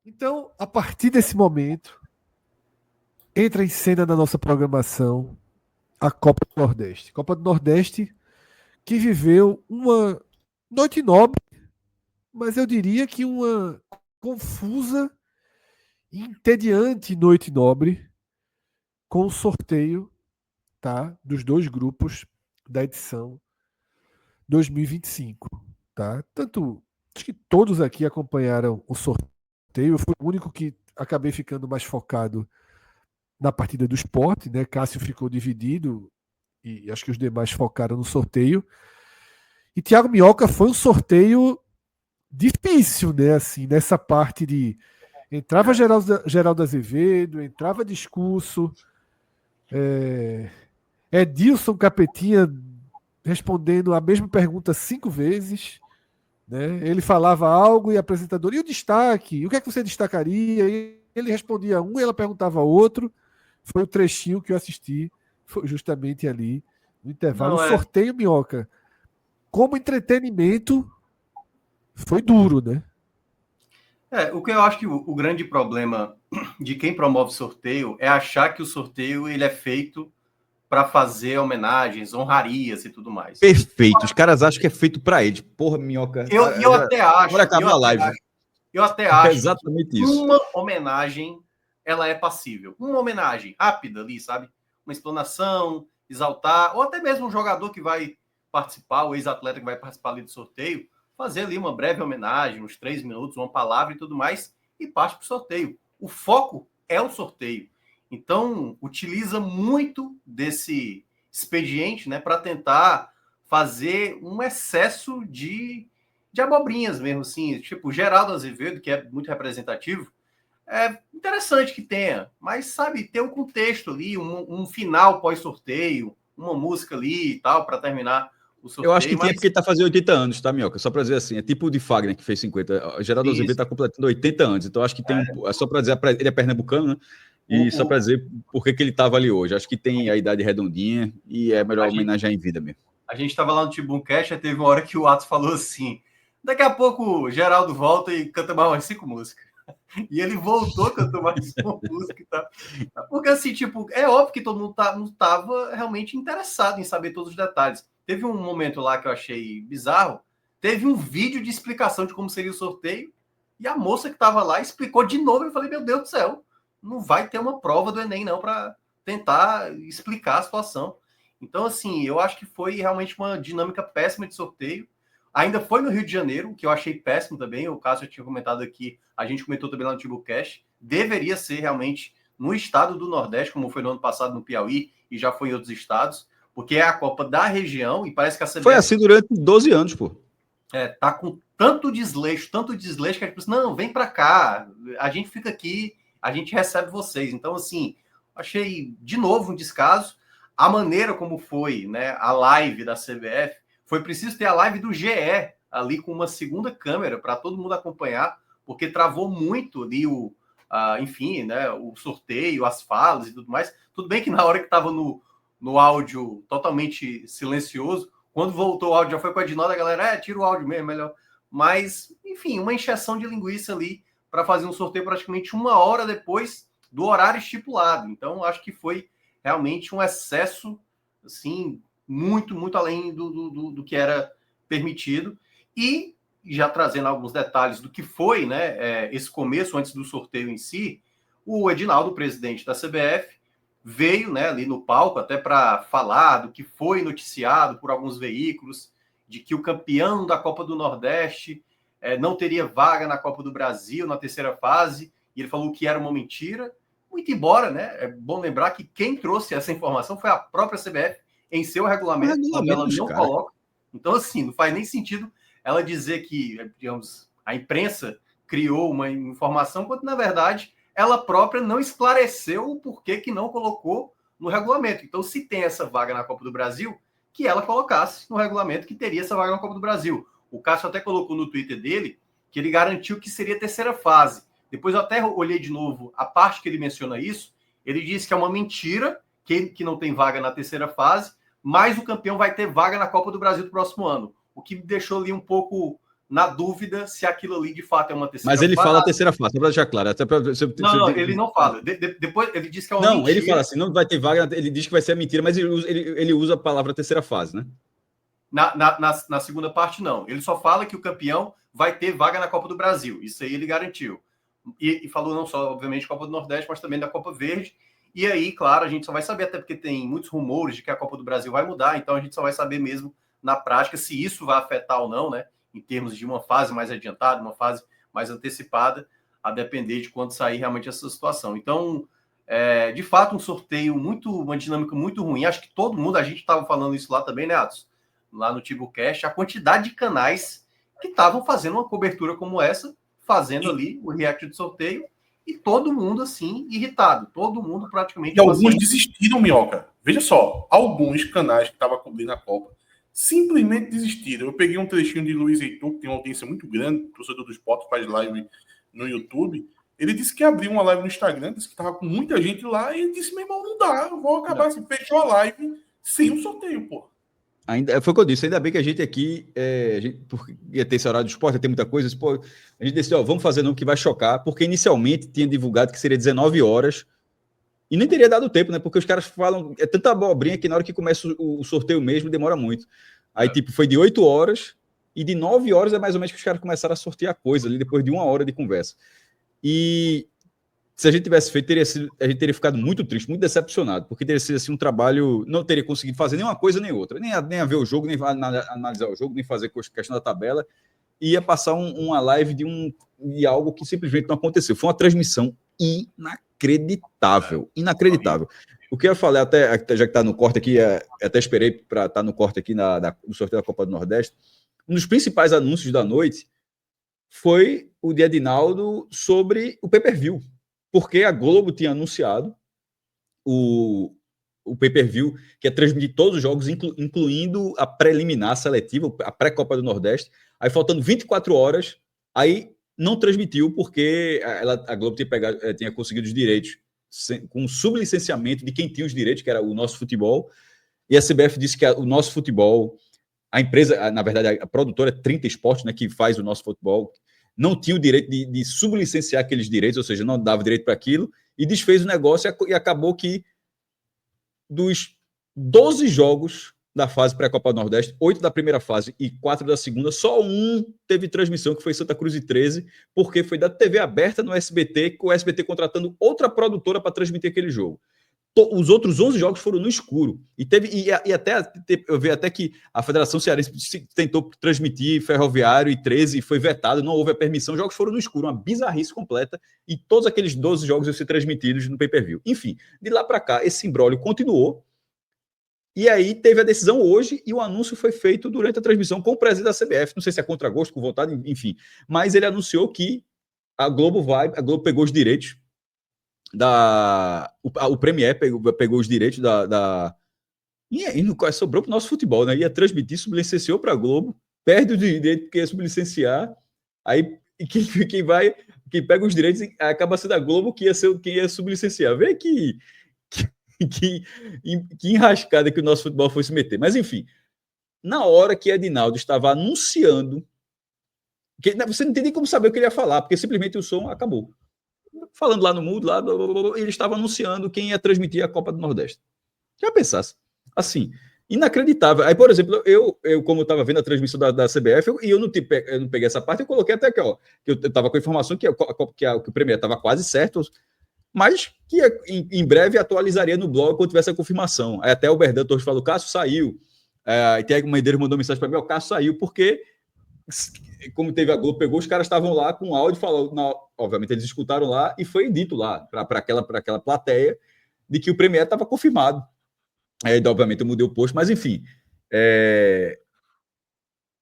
Então, a partir desse momento, entra em cena na nossa programação a Copa do Nordeste. Copa do Nordeste que viveu uma noite nobre, mas eu diria que uma confusa e entediante noite nobre com o sorteio, tá, dos dois grupos da edição 2025, tá? Tanto acho que todos aqui acompanharam o sorteio, eu fui o único que acabei ficando mais focado na partida do Sport, né? Cássio ficou dividido e acho que os demais focaram no sorteio. E Thiago Minhoca foi um sorteio difícil, né? Assim, nessa parte de entrava É. Geraldo Azevedo, entrava discurso, Edilson Capetinha respondendo a mesma pergunta 5 vezes, né? Ele falava algo e a apresentadora, e o destaque? O que é que você destacaria? E ele respondia um e ela perguntava outro. Foi o trechinho que eu assisti, foi justamente ali no intervalo. O Não, é. sorteio Minhoca, como entretenimento, foi duro, né? O que eu acho que o grande problema de quem promove sorteio é achar que o sorteio ele é feito para fazer homenagens, honrarias e tudo mais. Perfeito. Os caras acham que é feito pra eles. Porra, Minhoca. Eu até Agora acho, acaba a live. eu até É acho que exatamente isso. uma homenagem ela é passível. Uma homenagem rápida ali, sabe? Uma explanação, exaltar, ou até mesmo um jogador que vai participar, o ex-atleta que vai participar ali do sorteio, fazer ali uma breve homenagem, uns 3 minutos, uma palavra e tudo mais, e parte para o sorteio. O foco é o sorteio. Então, utiliza muito desse expediente, né, para tentar fazer um excesso de abobrinhas mesmo, assim, tipo Geraldo Azevedo, que é muito representativo, é interessante que tenha, mas sabe, ter um contexto ali, um final pós-sorteio, uma música ali e tal, para terminar o Eu acho que sorteio, tem mas porque ele tá fazendo 80 anos, tá, Minhoca? Só pra dizer assim, é tipo o de Fagner, que fez 50. O Geraldo Azevedo isso, tá completando 80 anos, então acho que tem um. É só pra dizer, ele é pernambucano, né? o, E só pra o, dizer por que ele tava ali hoje. Acho que tem a idade redondinha e é melhor a gente homenagear em vida mesmo. a gente estava lá no Tibuncast, teve uma hora que o Atos falou assim, daqui a pouco o Geraldo volta e canta mais umas 5 músicas. E ele voltou, cantou mais uma música e tal. Porque, assim, tipo, é óbvio que todo mundo não estava realmente interessado em saber todos os detalhes. Teve um momento lá que eu achei bizarro. Teve um vídeo de explicação de como seria o sorteio. E a moça que estava lá explicou de novo. Eu falei, meu Deus do céu, não vai ter uma prova do Enem, não, para tentar explicar a situação. Então, assim, eu acho que foi realmente uma dinâmica péssima de sorteio. Ainda foi no Rio de Janeiro, o que eu achei péssimo também. O Cássio tinha comentado aqui, a gente comentou também lá no TibuCast. Deveria ser realmente no estado do Nordeste, como foi no ano passado no Piauí e já foi em outros estados, porque é a Copa da região e parece que a Foi CBF assim durante 12 anos, pô. tá com tanto desleixo, que a gente pensa, não, vem para cá, a gente fica aqui, a gente recebe vocês. Então, assim, achei de novo um descaso. A maneira como foi, né, a live da CBF, foi preciso ter a live do GE ali com uma segunda câmera para todo mundo acompanhar, porque travou muito ali enfim, né, o sorteio, as falas e tudo mais. Tudo bem que na hora que estava no áudio totalmente silencioso, quando voltou o áudio, já foi com a Edinaldo, a galera, tira o áudio mesmo, melhor. Mas, enfim, uma encheção de linguiça ali para fazer um sorteio praticamente 1 hora depois do horário estipulado. Então, acho que foi realmente um excesso, assim, muito, muito além do que era permitido. E, já trazendo alguns detalhes do que foi, né, esse começo antes do sorteio em si, o Edinaldo, presidente da CBF, veio, né, ali no palco até para falar do que foi noticiado por alguns veículos, de que o campeão da Copa do Nordeste não teria vaga na Copa do Brasil na terceira fase, e ele falou que era uma mentira. Muito embora, né, é bom lembrar que quem trouxe essa informação foi a própria CBF em seu O regulamento, onde regulamento ela dos não caras. coloca. Então, assim, não faz nem sentido ela dizer que, digamos, a imprensa criou uma informação, quando, na verdade, ela própria não esclareceu o porquê que não colocou no regulamento. Então, se tem essa vaga na Copa do Brasil, que ela colocasse no regulamento que teria essa vaga na Copa do Brasil. O Cássio até colocou no Twitter dele que ele garantiu que seria a terceira fase. Depois eu até olhei de novo a parte que ele menciona isso. Ele disse que é uma mentira, que não tem vaga na terceira fase, mas o campeão vai ter vaga na Copa do Brasil do próximo ano. O que me deixou ali um pouco na dúvida se aquilo ali de fato é uma terceira Mas ele fase. fala a terceira fase, só para deixar claro. Até Não, ele não fala. Depois ele diz que é uma não, mentira. ele fala assim, não vai ter vaga, ele diz que vai ser mentira, mas ele usa a palavra terceira fase, né? Na segunda parte, não. Ele só fala que o campeão vai ter vaga na Copa do Brasil. Isso aí ele garantiu. E falou não só, obviamente, Copa do Nordeste, mas também da Copa Verde. E aí, claro, a gente só vai saber, até porque tem muitos rumores de que a Copa do Brasil vai mudar, então a gente só vai saber mesmo na prática se isso vai afetar ou não, né? Em termos de uma fase mais adiantada, uma fase mais antecipada, a depender de quando sair realmente essa situação. Então, de fato, um sorteio uma dinâmica muito ruim. Acho que todo mundo, a gente estava falando isso lá também, né, Atos? Lá no TiboCast, a quantidade de canais que estavam fazendo uma cobertura como essa, fazendo ali o react de sorteio, e todo mundo, assim, irritado. Todo mundo praticamente... E alguns desistiram, Minhoca. Veja só, alguns canais que estavam cobrindo a Copa simplesmente desistiram. Eu peguei um trechinho de Luiz Heitor, que tem uma audiência muito grande, torcedor do Sport, faz live no YouTube. Ele disse que abriu uma live no Instagram, disse que estava com muita gente lá, e ele disse, meu irmão, não dá, eu vou acabar, assim, fechou a live sem um sorteio, pô. Ainda, foi o que eu disse, ainda bem que a gente aqui, porque ia ter esse horário do esporte, ia ter muita coisa, pô, a gente decidiu, vamos fazer não que vai chocar, porque inicialmente tinha divulgado que seria 19 horas, e nem teria dado tempo, né, porque os caras falam, é tanta abobrinha que na hora que começa o sorteio mesmo, demora muito. Aí, foi de 8 horas, e de 9 horas é mais ou menos que os caras começaram a sortear a coisa, ali depois de 1 hora de conversa. E se a gente tivesse feito, a gente teria ficado muito triste, muito decepcionado, porque teria sido assim, um trabalho, não teria conseguido fazer nenhuma coisa nem outra, nem a ver o jogo, nem a analisar o jogo, nem fazer questão da tabela, e ia passar uma live de algo que simplesmente não aconteceu. Foi uma transmissão inacreditável. O que eu falei, até já que está no corte aqui, até esperei para estar no corte aqui no sorteio da Copa do Nordeste, um dos principais anúncios da noite foi o de Edinaldo sobre o pay-per-view, porque a Globo tinha anunciado o pay-per-view, que é transmitir todos os jogos, incluindo a preliminar seletiva, a pré-Copa do Nordeste. Aí, faltando 24 horas, aí não transmitiu, porque a Globo tinha conseguido os direitos com sublicenciamento de quem tinha os direitos, que era o Nosso Futebol, e a CBF disse que o Nosso Futebol, a empresa, na verdade, a produtora 30 Esportes, né, que faz o Nosso Futebol, não tinha o direito de sublicenciar aqueles direitos, ou seja, não dava direito para aquilo, e desfez o negócio, e acabou que dos 12 jogos da fase pré-Copa do Nordeste, 8 da primeira fase e 4 da segunda, só um teve transmissão, que foi Santa Cruz e 13, porque foi da TV aberta no SBT, com o SBT contratando outra produtora para transmitir aquele jogo. Os outros 11 jogos foram no escuro. Eu vi até que a Federação Cearense tentou transmitir Ferroviário e 13 e foi vetado, não houve a permissão, os jogos foram no escuro, uma bizarrice completa, e todos aqueles 12 jogos iam ser transmitidos no pay-per-view. Enfim, de lá para cá, esse imbróglio continuou, e aí teve a decisão hoje, e o anúncio foi feito durante a transmissão com o presidente da CBF, não sei se é contra gosto, com vontade, enfim, mas ele anunciou que a Globo pegou os direitos o Premier pegou os direitos e sobrou para o Nosso Futebol, né? Ia transmitir, sublicenciou para a Globo, perde o direito porque ia sublicenciar, aí quem pega os direitos acaba sendo a Globo que ia ser quem ia sublicenciar. Vê que enrascada que o Nosso Futebol foi se meter. Mas enfim, na hora que Edinaldo estava anunciando, você não tem nem como saber o que ele ia falar, porque simplesmente o som acabou. Falando lá no mundo, ele estava anunciando quem ia transmitir a Copa do Nordeste. Já pensasse? Assim, inacreditável. Aí, por exemplo, eu como eu estava vendo a transmissão da CBF, eu não peguei essa parte, eu coloquei até aqui, ó, que eu estava com a informação que o Premier estava quase certo, mas que em breve atualizaria no blog quando tivesse a confirmação. Aí até o Berdan Torres falou, o Cássio saiu. Aí Tiago Medeiros mandou mensagem para mim, o Cássio saiu, porque... como teve a Globo, pegou, os caras estavam lá com áudio, obviamente eles escutaram lá, e foi dito lá, para aquela plateia, de que o Premier estava confirmado. Aí, obviamente, eu mudei o post, mas enfim,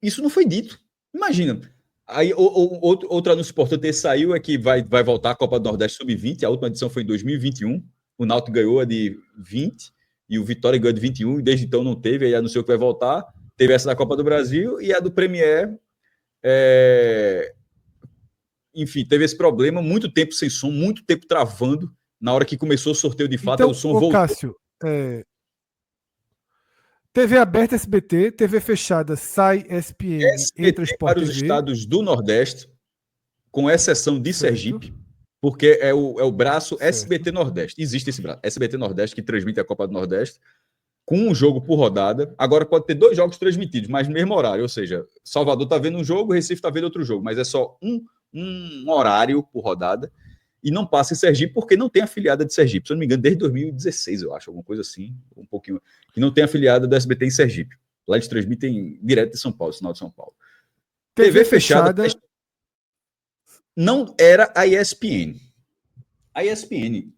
isso não foi dito. Imagina. Aí, outro anúncio importante desse saiu é que vai voltar a Copa do Nordeste Sub-20, a última edição foi em 2021, o Náutico ganhou a de 20, e o Vitória ganhou a de 21, e desde então não teve, aí anunciou que vai voltar, teve essa da Copa do Brasil, e a do Premier... enfim, teve esse problema, muito tempo sem som, muito tempo travando. Na hora que começou o sorteio de fato, então, o som voltou. Cássio, TV aberta SBT, TV fechada sai ESPN, entra SBT Sport para os TV. estados do Nordeste, com exceção de Certo. Sergipe, porque é o braço Certo. SBT Nordeste. Existe esse braço, SBT Nordeste, que transmite a Copa do Nordeste, com um jogo por rodada. Agora pode ter 2 jogos transmitidos, mas no mesmo horário. Ou seja, Salvador está vendo um jogo, Recife está vendo outro jogo, mas é só um horário por rodada. E não passa em Sergipe porque não tem afiliada de Sergipe. Se eu não me engano, desde 2016, eu acho, alguma coisa assim, um pouquinho, que não tem afiliada do SBT em Sergipe. Lá eles transmitem direto de São Paulo, sinal de São Paulo. TV fechada não era a ESPN. A ESPN,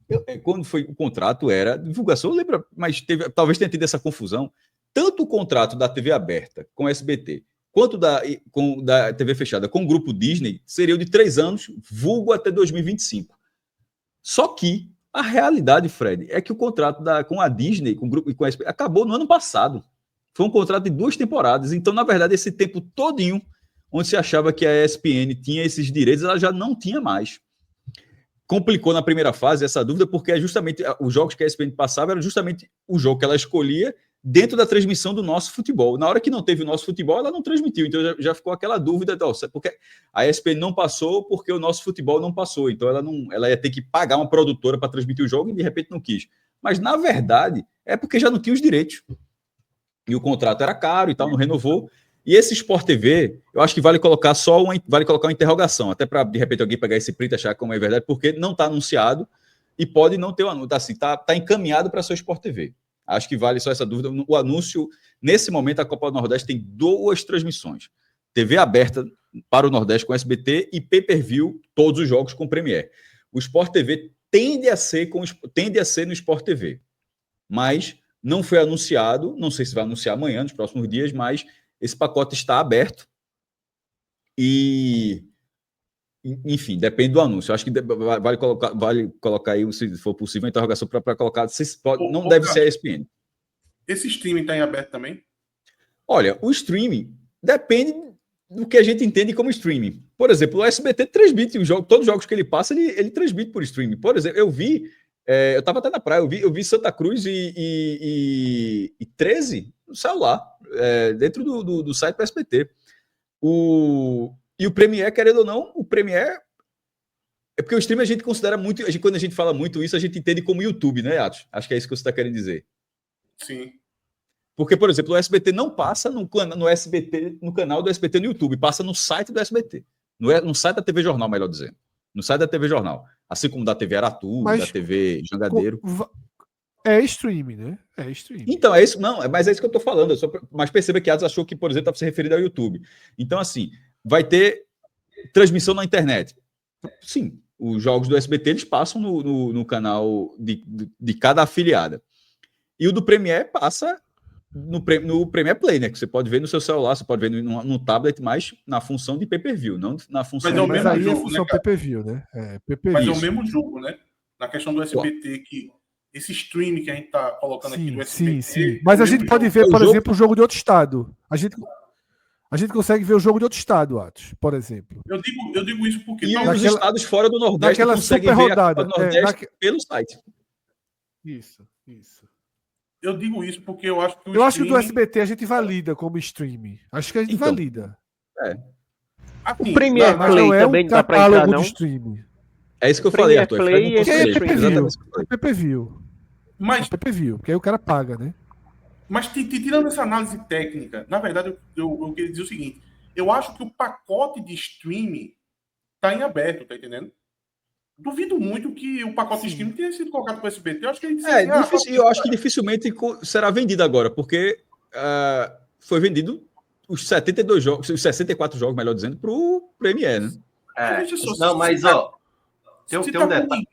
quando foi o contrato, era divulgação, eu lembro, mas talvez tenha tido essa confusão. Tanto o contrato da TV aberta com a SBT, quanto da TV fechada com o grupo Disney, seriam de 3 anos, vulgo até 2025. Só que a realidade, Fred, é que o contrato com a Disney, com o grupo e com a SBT, acabou no ano passado. Foi um contrato de 2 temporadas. Então, na verdade, esse tempo todinho, onde se achava que a ESPN tinha esses direitos, ela já não tinha mais. Complicou na primeira fase essa dúvida, porque justamente os jogos que a ESPN passava era justamente o jogo que ela escolhia dentro da transmissão do nosso futebol. Na hora que não teve o nosso futebol, ela não transmitiu. Então já ficou aquela dúvida, porque a ESPN não passou porque o nosso futebol não passou. Então ela ia ter que pagar uma produtora para transmitir o jogo e de repente não quis. Mas na verdade é porque já não tinha os direitos. E o contrato era caro e tal, não renovou. E esse Sport TV, eu acho que vale colocar uma interrogação, até para de repente alguém pegar esse print e achar como é verdade, porque não está anunciado e pode não ter o anúncio. Assim, tá encaminhado para ser o Sport TV. Acho que vale só essa dúvida. O anúncio, nesse momento, a Copa do Nordeste tem 2 transmissões. TV aberta para o Nordeste com SBT e pay-per-view, todos os jogos com Premiere. O Sport TV tende a ser no Sport TV, mas não foi anunciado, não sei se vai anunciar amanhã, nos próximos dias, mas esse pacote está aberto e, enfim, depende do anúncio. Eu acho que vale colocar aí, se for possível, uma interrogação para colocar. Não deve ser a ESPN. Esse streaming está em aberto também? Olha, o streaming depende do que a gente entende como streaming. Por exemplo, o SBT transmite todos os jogos que ele passa, ele transmite por streaming. Por exemplo, eu estava até na praia, eu vi Santa Cruz e 13 no celular, dentro do site do SBT. E o Premiere, querendo ou não, o Premiere é porque o streaming a gente considera muito, quando a gente fala muito isso, a gente entende como YouTube, né, Atos? Acho que é isso que você está querendo dizer. Sim. Porque, por exemplo, o SBT não passa no SBT, no canal do SBT no YouTube, passa no site do SBT. No site da TV Jornal, melhor dizendo. No site da TV Jornal. Assim como da TV Aratu, da TV Jangadeiro. É streaming, né? É streaming. Então, é isso, não, mas é isso que eu estou falando. Mas perceba que Atos achou que, por exemplo, estava se referindo ao YouTube. Então, assim, vai ter transmissão na internet. Sim, os jogos do SBT eles passam no canal de cada afiliada. E o do Premiere passa no Premiere Play, né? Que você pode ver no seu celular, você pode ver no tablet, mas na função de pay-per-view, não na função... Mas aí é função pay-per-view, né? Pay-per-view. Mas é o mesmo jogo, né? Na questão do SBT, que esse streaming que a gente tá colocando aqui do SBT... Sim. Mas a gente pode ver, por exemplo, o jogo de outro estado. A gente consegue ver o jogo de outro estado, Atos, por exemplo. Eu digo isso porque... E os estados fora do Nordeste conseguem ver a Copa do Nordeste pelo site. Isso. Eu digo isso porque eu acho que acho que o do SBT a gente valida como streaming. Acho que a gente valida. Assim, o Premiere Play também não dá pra entrar, não? Streaming. É isso que eu falei, Arthur. É pay-per-view. Mas pay-per-view, porque aí o cara paga, né? Mas tirando essa análise técnica, na verdade, eu queria dizer o seguinte: eu acho que o pacote de streaming tá em aberto, tá entendendo? Duvido muito que o pacote de streaming tenha sido colocado para o SBT. Eu acho que eu acho que dificilmente será vendido agora, porque foi vendido os 72 jogos, os 64 jogos, melhor dizendo, para o Premiere, né? Não, mas ó, tem um detalhe.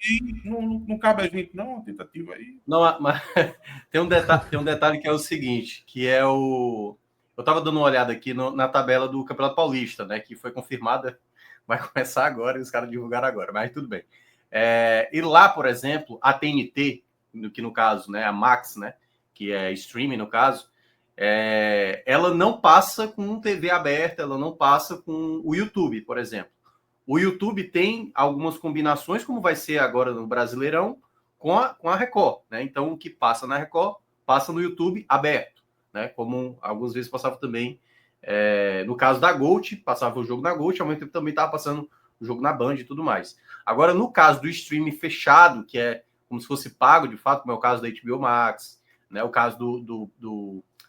Não cabe a gente, não, uma tentativa aí. Não, mas tem um detalhe que é o seguinte, que é o... Eu estava dando uma olhada aqui na tabela do Campeonato Paulista, né? Que foi confirmada, vai começar agora e os caras divulgaram agora, mas tudo bem. E lá, por exemplo, a TNT, que no caso, né, a Max, né, que é streaming no caso, ela não passa com TV aberta, ela não passa com o YouTube, por exemplo. O YouTube tem algumas combinações, como vai ser agora no Brasileirão, com a Record, né? Então, o que passa na Record, passa no YouTube aberto. né? Como algumas vezes passava também, no caso da Gold, passava o jogo na Gold, ao mesmo tempo também estava passando o jogo na Band e tudo mais. Agora, no caso do streaming fechado, que é como se fosse pago, de fato, como é o caso da HBO Max, né? O caso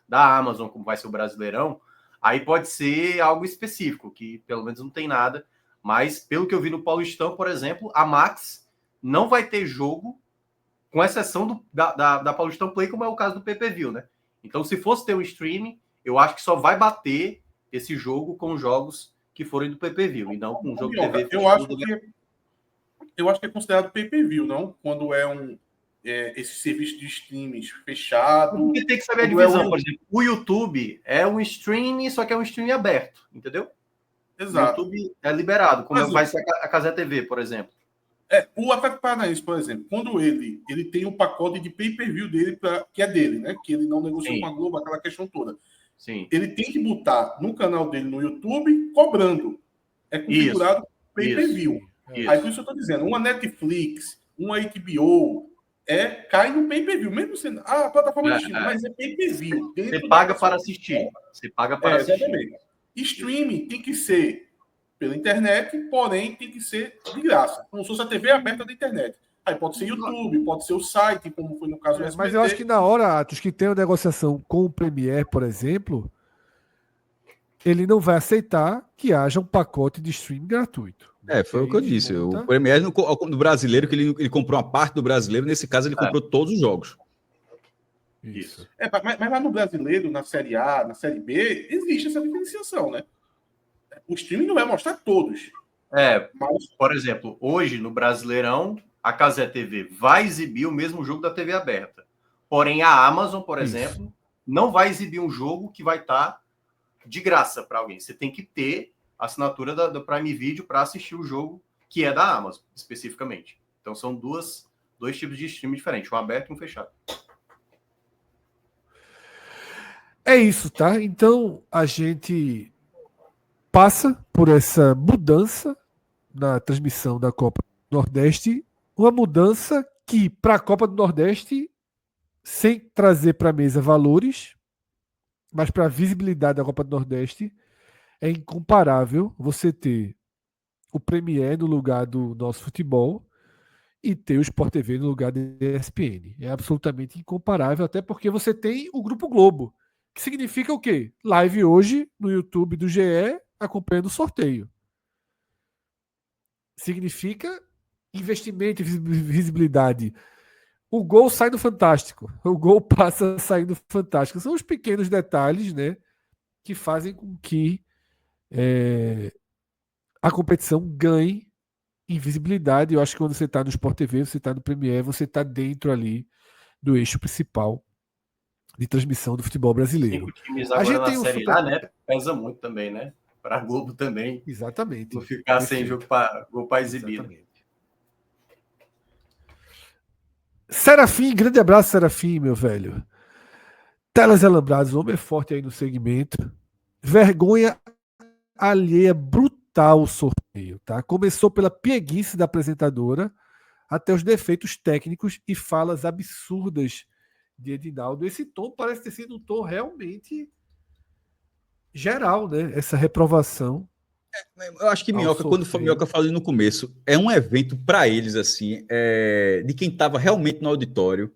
da Amazon, como vai ser o Brasileirão, aí pode ser algo específico, que pelo menos não tem nada, mas pelo que eu vi no Paulistão, por exemplo, a Max não vai ter jogo, com exceção da Paulistão Play, como é o caso do PPV, né? Então, se fosse ter um streaming, eu acho que só vai bater esse jogo com jogos que forem do PPV, e não com um jogo TV. Eu acho que é considerado pay-per-view, não? Quando é esse serviço de streams fechado. Porque tem que saber a divisão. Por exemplo, o YouTube é um streaming, só que é um streaming aberto, entendeu? Exato. O YouTube é liberado, como vai ser a Cazé TV, por exemplo. O Atlético Paranaense, por exemplo, quando ele tem um pacote de pay-per-view dele, que é dele, né? Que ele não negociou com a Globo, aquela questão toda. Sim. Ele tem que botar no canal dele no YouTube cobrando. É configurado pay-per-view. Aí por isso eu estou dizendo, uma Netflix, uma HBO, cai no pay-per-view, mesmo sendo a plataforma de streaming, mas é pay-per-view. Você paga para assistir. Você paga para assistir. Exatamente. Streaming tem que ser pela internet, porém tem que ser de graça. Como se fosse a TV aberta da internet. Aí pode ser YouTube, pode ser o site, como foi no caso do SBT. Mas eu acho que na hora, Atos, que tem uma negociação com o Premiere, por exemplo, ele não vai aceitar que haja um pacote de streaming gratuito. Foi o que eu disse. O Premiere do brasileiro, que ele comprou uma parte do brasileiro, nesse caso ele comprou todos os jogos. Isso. Mas lá no brasileiro, na Série A, na Série B, existe essa diferenciação, né? O streaming não vai mostrar todos. Mas, por exemplo, hoje no Brasileirão, a Cazé TV vai exibir o mesmo jogo da TV aberta. Porém, a Amazon, por exemplo, não vai exibir um jogo que vai estar de graça para alguém. Você tem que ter a assinatura do Prime Video para assistir o jogo que é da Amazon, especificamente. Então, são dois tipos de streaming diferentes, um aberto e um fechado. É isso, tá? Então, a gente passa por essa mudança na transmissão da Copa do Nordeste, uma mudança que, para a Copa do Nordeste, sem trazer para a mesa valores, mas para a visibilidade da Copa do Nordeste, é incomparável você ter o Premiere no lugar do nosso futebol e ter o Sport TV no lugar da ESPN. É absolutamente incomparável, até porque você tem o Grupo Globo, que significa o quê? Live hoje no YouTube do GE acompanhando o sorteio. Significa investimento e visibilidade. O gol sai do Fantástico. O gol passa a sair do Fantástico. São os pequenos detalhes, né, que fazem com que a competição ganhe em visibilidade. Eu acho que quando você está no Sport TV, você está no Premiere, você está dentro ali do eixo principal de transmissão do futebol brasileiro. 5 times agora na Série A, né? Pesa muito também, né? Para a Globo também. Exatamente. Não ficar sem jogo para exibir. Exatamente. Serafim, grande abraço, Serafim, meu velho. Telas Alambradas, o homem é forte aí no segmento. Vergonha alheia brutal o sorteio, tá? Começou pela pieguice da apresentadora até os defeitos técnicos e falas absurdas de Edinaldo. Esse tom parece ter sido um tom realmente geral, né? Essa reprovação. Eu acho que Minhoca, quando o Minhoca falou no começo, é um evento para eles, assim, de quem estava realmente no auditório.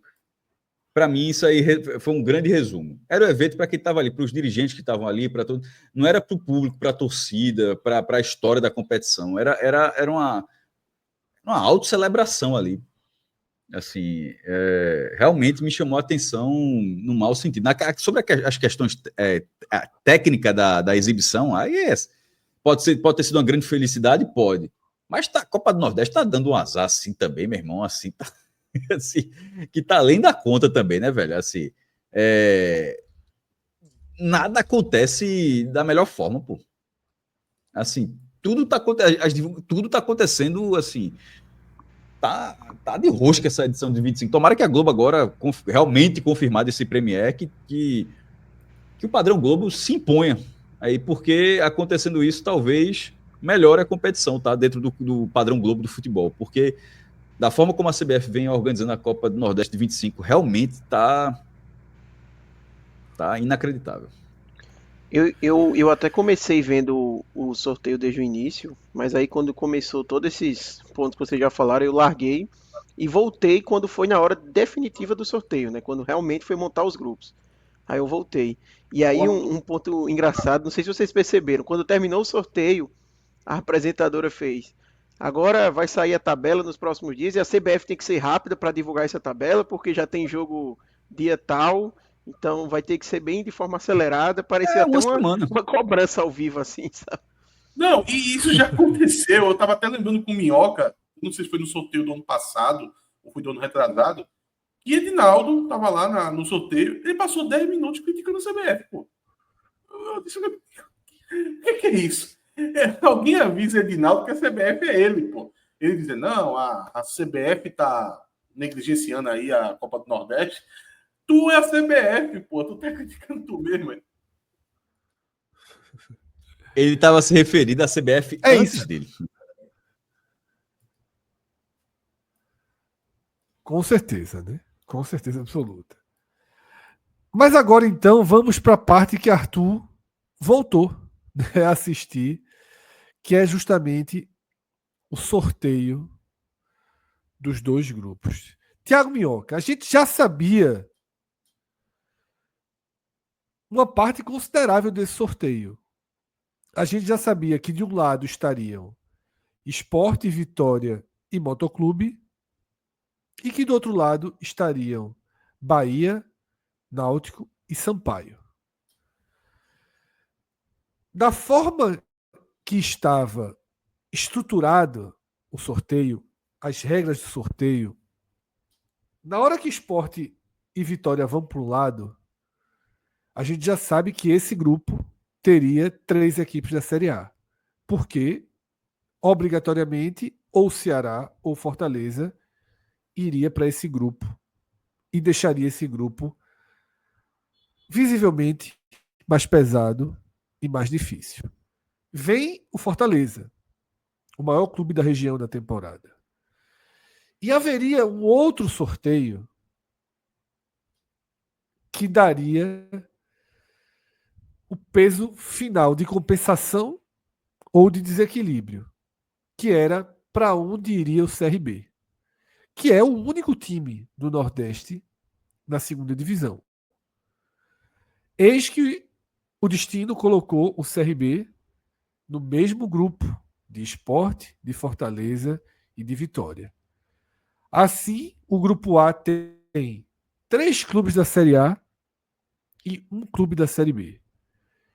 Para mim, isso aí foi um grande resumo. Era o evento para quem estava ali, para os dirigentes que estavam ali, para todo. Não era para o público, para a torcida, para a história da competição. Era uma autocelebração ali. Assim, realmente me chamou a atenção no mau sentido. Sobre as questões técnicas da exibição, aí pode ter sido uma grande felicidade, pode. Mas a Copa do Nordeste está dando um azar assim também, meu irmão, assim, assim, que tá além da conta também, né, velho? Assim, nada acontece da melhor forma, pô. Assim, tudo tá acontecendo, assim, tá de rosca essa edição de 25. Tomara que a Globo agora realmente confirmar desse Premiere que o padrão Globo se imponha aí, porque acontecendo isso talvez melhore a competição, tá? Dentro do padrão Globo do futebol, porque da forma como a CBF vem organizando a Copa do Nordeste de 25, realmente tá Tá inacreditável. Eu até comecei vendo o sorteio desde o início, mas aí quando começou todos esses pontos que vocês já falaram, eu larguei e voltei quando foi na hora definitiva do sorteio, né? Quando realmente foi montar os grupos. Aí eu voltei. E aí um ponto engraçado, não sei se vocês perceberam, quando terminou o sorteio, a apresentadora fez: agora vai sair a tabela nos próximos dias e a CBF tem que ser rápida para divulgar essa tabela, porque já tem jogo dia tal, então vai ter que ser bem de forma acelerada. Parecia até Uma semana. uma cobrança ao vivo, assim, sabe? Não, e isso já aconteceu. Eu tava até lembrando com o Minhoca, não sei se foi no sorteio do ano passado, ou foi do ano retrasado, e Edinaldo tava lá no sorteio, ele passou 10 minutos criticando a CBF, pô. Eu disse, o que é isso? Alguém avisa Edinaldo que a CBF é ele, pô. Ele dizia, não, a CBF tá negligenciando aí a Copa do Nordeste. Tu é a CBF, pô. Tu tá criticando tu mesmo, hein? Ele estava se referindo à CBF antes dele. Com certeza, né? Com certeza absoluta. Mas agora, então, vamos para a parte que Arthur voltou, né, a assistir, que é justamente o sorteio dos dois grupos. Tiago Minhoca, a gente já sabia uma parte considerável desse sorteio. A gente já sabia que de um lado estariam Sport, Vitória e Motoclube, e que do outro lado estariam Bahia, Náutico e Sampaio. Da forma que estava estruturado o sorteio, as regras do sorteio, na hora que Sport e Vitória vão para o lado, a gente já sabe que esse grupo teria 3 equipes da Série A. Porque, obrigatoriamente, ou Ceará ou Fortaleza iria para esse grupo e deixaria esse grupo visivelmente mais pesado e mais difícil. Vem o Fortaleza, o maior clube da região da temporada. E haveria um outro sorteio que daria o peso final de compensação ou de desequilíbrio, que era para onde iria o CRB, que é o único time do Nordeste na segunda divisão. Eis que o destino colocou o CRB no mesmo grupo de Sport, de Fortaleza e de Vitória. Assim, o grupo A tem 3 clubes da Série A e 1 clube da Série B.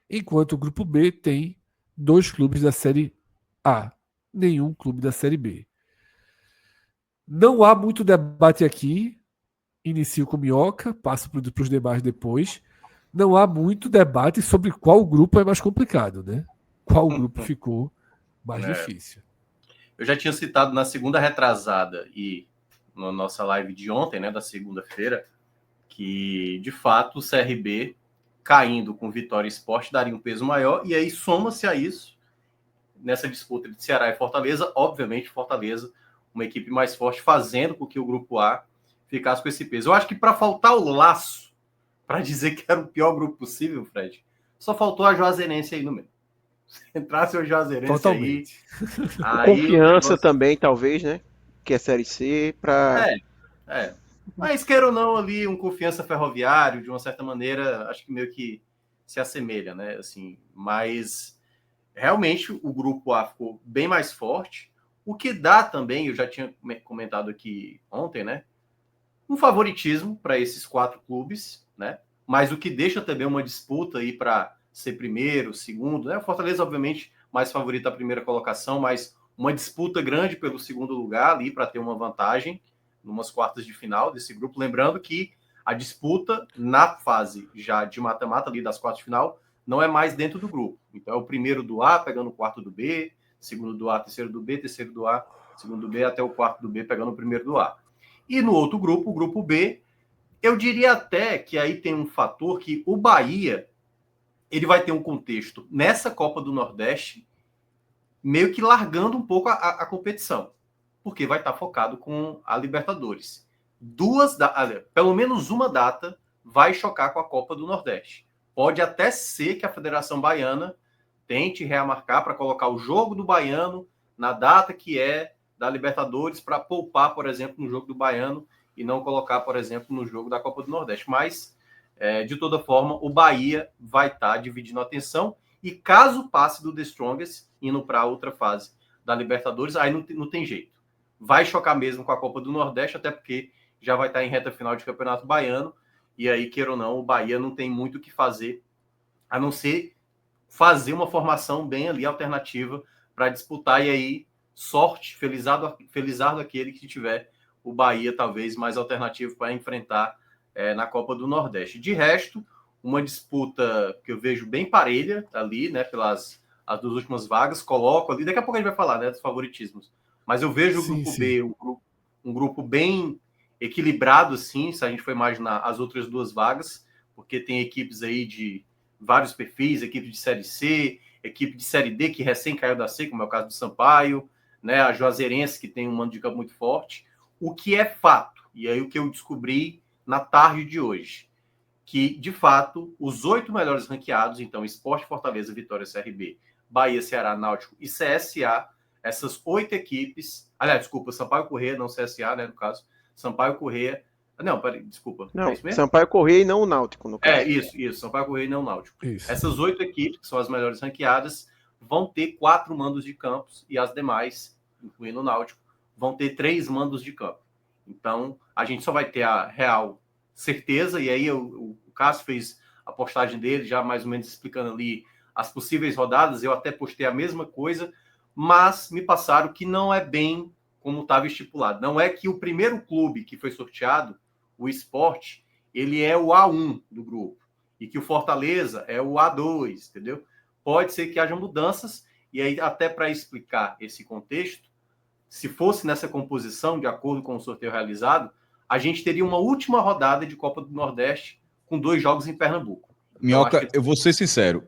Enquanto o grupo B tem 2 clubes da Série A, nenhum clube da Série B. Não há muito debate aqui. Inicio com Minhoca, passo para os demais depois. Não há muito debate sobre qual grupo é mais complicado, né? Qual grupo ficou mais difícil. Eu já tinha citado na segunda retrasada e na nossa live de ontem, né, da segunda-feira, que, de fato, o CRB caindo com Vitória e Sport daria um peso maior, e aí soma-se a isso, nessa disputa de Ceará e Fortaleza, obviamente Fortaleza, uma equipe mais forte, fazendo com que o grupo A ficasse com esse peso. Eu acho que para faltar o laço, para dizer que era o pior grupo possível, Fred, só faltou a Juazeirense aí no meio. Se entrasse o Juazeirense totalmente aí Confiança também, talvez, né? Que é Série C, para... Mas, queira ou não, ali um Confiança Ferroviário, de uma certa maneira, acho que meio que se assemelha, né? Assim, mas realmente o grupo A ficou bem mais forte, o que dá também, eu já tinha comentado aqui ontem, né? Um favoritismo para esses 4 clubes, né? Mas o que deixa também uma disputa aí para ser primeiro, segundo, né? O Fortaleza, obviamente, mais favorito à primeira colocação, mas uma disputa grande pelo segundo lugar ali para ter uma vantagem numas quartas de final desse grupo. Lembrando que a disputa na fase já de mata-mata ali das quartas de final não é mais dentro do grupo. Então é o primeiro do A pegando o quarto do B, segundo do A, terceiro do B, terceiro do A, segundo do B, até o quarto do B pegando o primeiro do A. E no outro grupo, o grupo B, eu diria até que aí tem um fator que o Bahia, ele vai ter um contexto nessa Copa do Nordeste meio que largando um pouco a competição, porque vai estar focado com a Libertadores. Pelo menos uma data vai chocar com a Copa do Nordeste. Pode até ser que a Federação Baiana tente remarcar para colocar o jogo do Baiano na data que é da Libertadores, para poupar, por exemplo, no jogo do Baiano e não colocar, por exemplo, no jogo da Copa do Nordeste. Mas, de toda forma, o Bahia vai estar dividindo a atenção e caso passe do The Strongest, indo para outra fase da Libertadores, aí não tem jeito. Vai chocar mesmo com a Copa do Nordeste, até porque já vai estar em reta final de Campeonato Baiano, e aí, queira ou não, o Bahia não tem muito o que fazer, a não ser fazer uma formação bem ali alternativa para disputar, e aí, sorte, felizardo aquele que tiver o Bahia talvez mais alternativo para enfrentar na Copa do Nordeste. De resto, uma disputa que eu vejo bem parelha ali, né, pelas as duas últimas vagas, coloco ali, daqui a pouco a gente vai falar, né, dos favoritismos, mas eu vejo o grupo B, um grupo bem equilibrado, assim, se a gente for imaginar as outras duas vagas, porque tem equipes aí de vários perfis, equipe de Série C, equipe de Série D, que recém caiu da C, como é o caso do Sampaio, né, a Juazeirense, que tem um mando de campo muito forte. O que é fato, e aí o que eu descobri na tarde de hoje, que, de fato, os 8 melhores ranqueados, então, Sport, Fortaleza, Vitória, CRB, Bahia, Ceará, Náutico e CSA, essas 8 equipes, aliás, desculpa, Sampaio Corrêa, não CSA, né, no caso, Sampaio Corrêa, não, peraí, desculpa. Não, é isso mesmo? Sampaio Corrêa e não o Náutico, no caso. Isso, Sampaio Corrêa e não o Náutico. Isso. Essas 8 equipes, que são as melhores ranqueadas, vão ter 4 mandos de campos e as demais, incluindo o Náutico, vão ter 3 mandos de campo. Então, a gente só vai ter a real certeza, e aí o Cássio fez a postagem dele, já mais ou menos explicando ali as possíveis rodadas, eu até postei a mesma coisa, mas me passaram que não é bem como estava estipulado. Não é que o primeiro clube que foi sorteado, o Sport, ele é o A1 do grupo, e que o Fortaleza é o A2, entendeu? Pode ser que haja mudanças, e aí até para explicar esse contexto, se fosse nessa composição, de acordo com o sorteio realizado, a gente teria uma última rodada de Copa do Nordeste com 2 jogos em Pernambuco. Minhoca, eu vou ser sincero,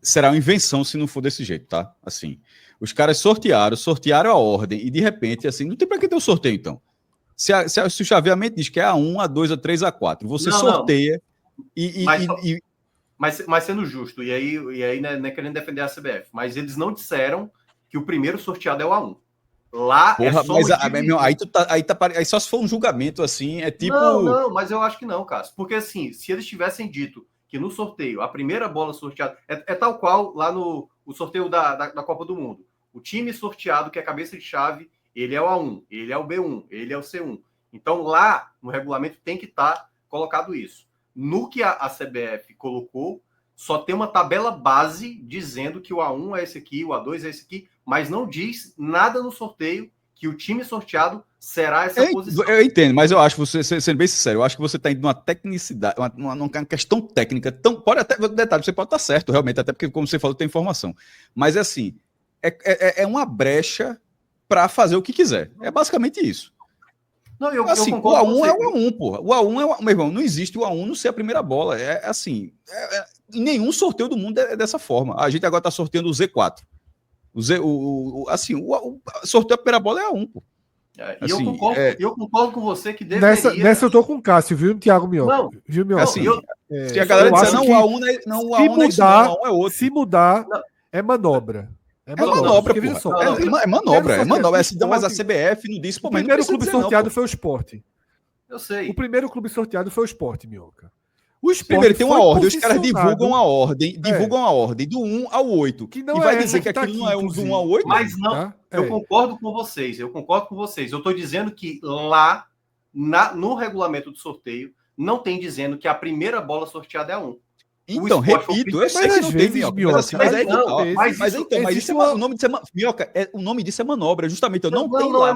será uma invenção se não for desse jeito, tá? Assim, os caras sortearam a ordem e de repente, assim, não tem para que ter o sorteio, então. Se o chaveamento diz que é A1, A2, A3, A4, você sorteia Mas sendo justo, e aí não é querendo defender a CBF, mas eles não disseram que o primeiro sorteado é o A1. Lá porra, é só mas aí só se for um julgamento assim, é tipo... Não, mas eu acho que não, Cássio. Porque assim, se eles tivessem dito que no sorteio, a primeira bola sorteada, é tal qual lá no sorteio da Copa do Mundo. O time sorteado, que é cabeça de chave, ele é o A1, ele é o B1, ele é o C1. Então lá, no regulamento, tem que estar colocado isso. No que a CBF colocou, só tem uma tabela base dizendo que o A1 é esse aqui, o A2 é esse aqui, mas não diz nada no sorteio que o time sorteado será essa posição. Eu entendo, mas eu acho, você sendo bem sincero, eu acho que você está indo numa tecnicidade, uma questão técnica, pode até, detalhe, você pode estar certo, realmente, até porque, como você falou, tem informação. Mas é assim, é uma brecha para fazer o que quiser. É basicamente isso. Não, eu assim, concordo o A1 é o A1, porra. O A1 é o... Meu irmão, não existe o A1 não ser a primeira bola. É assim, em nenhum sorteio do mundo é dessa forma. A gente agora está sorteando o Z4. O sorteio da primeira bola é A1, pô. E assim, eu concordo com você que deveria... Nessa eu tô com o Cássio, viu, Thiago Minhoca? Não, viu, Minhoca? Assim, se a galera disser, não, o A1 não, o A1 não é isso, não, o A1 é outro. Se mudar, é manobra. É manobra, pô. É manobra. Mas a CBF não disse... O primeiro clube sorteado foi o Sport. Eu sei. O primeiro clube sorteado foi o Sport, Minhoca. O Sport primeiro tem uma ordem, os caras divulgam a ordem do 1 ao 8. Que não e vai dizer que aquilo não é do 1 ao 8? Mas não, tá? Eu concordo com vocês, eu estou dizendo que lá, no regulamento do sorteio, não tem dizendo que a primeira bola sorteada é a 1. Então, repito, eu sei que não tem, Minhoca. Mas isso é o nome disso Minhoca, o nome disso é manobra, justamente. Não tem lá,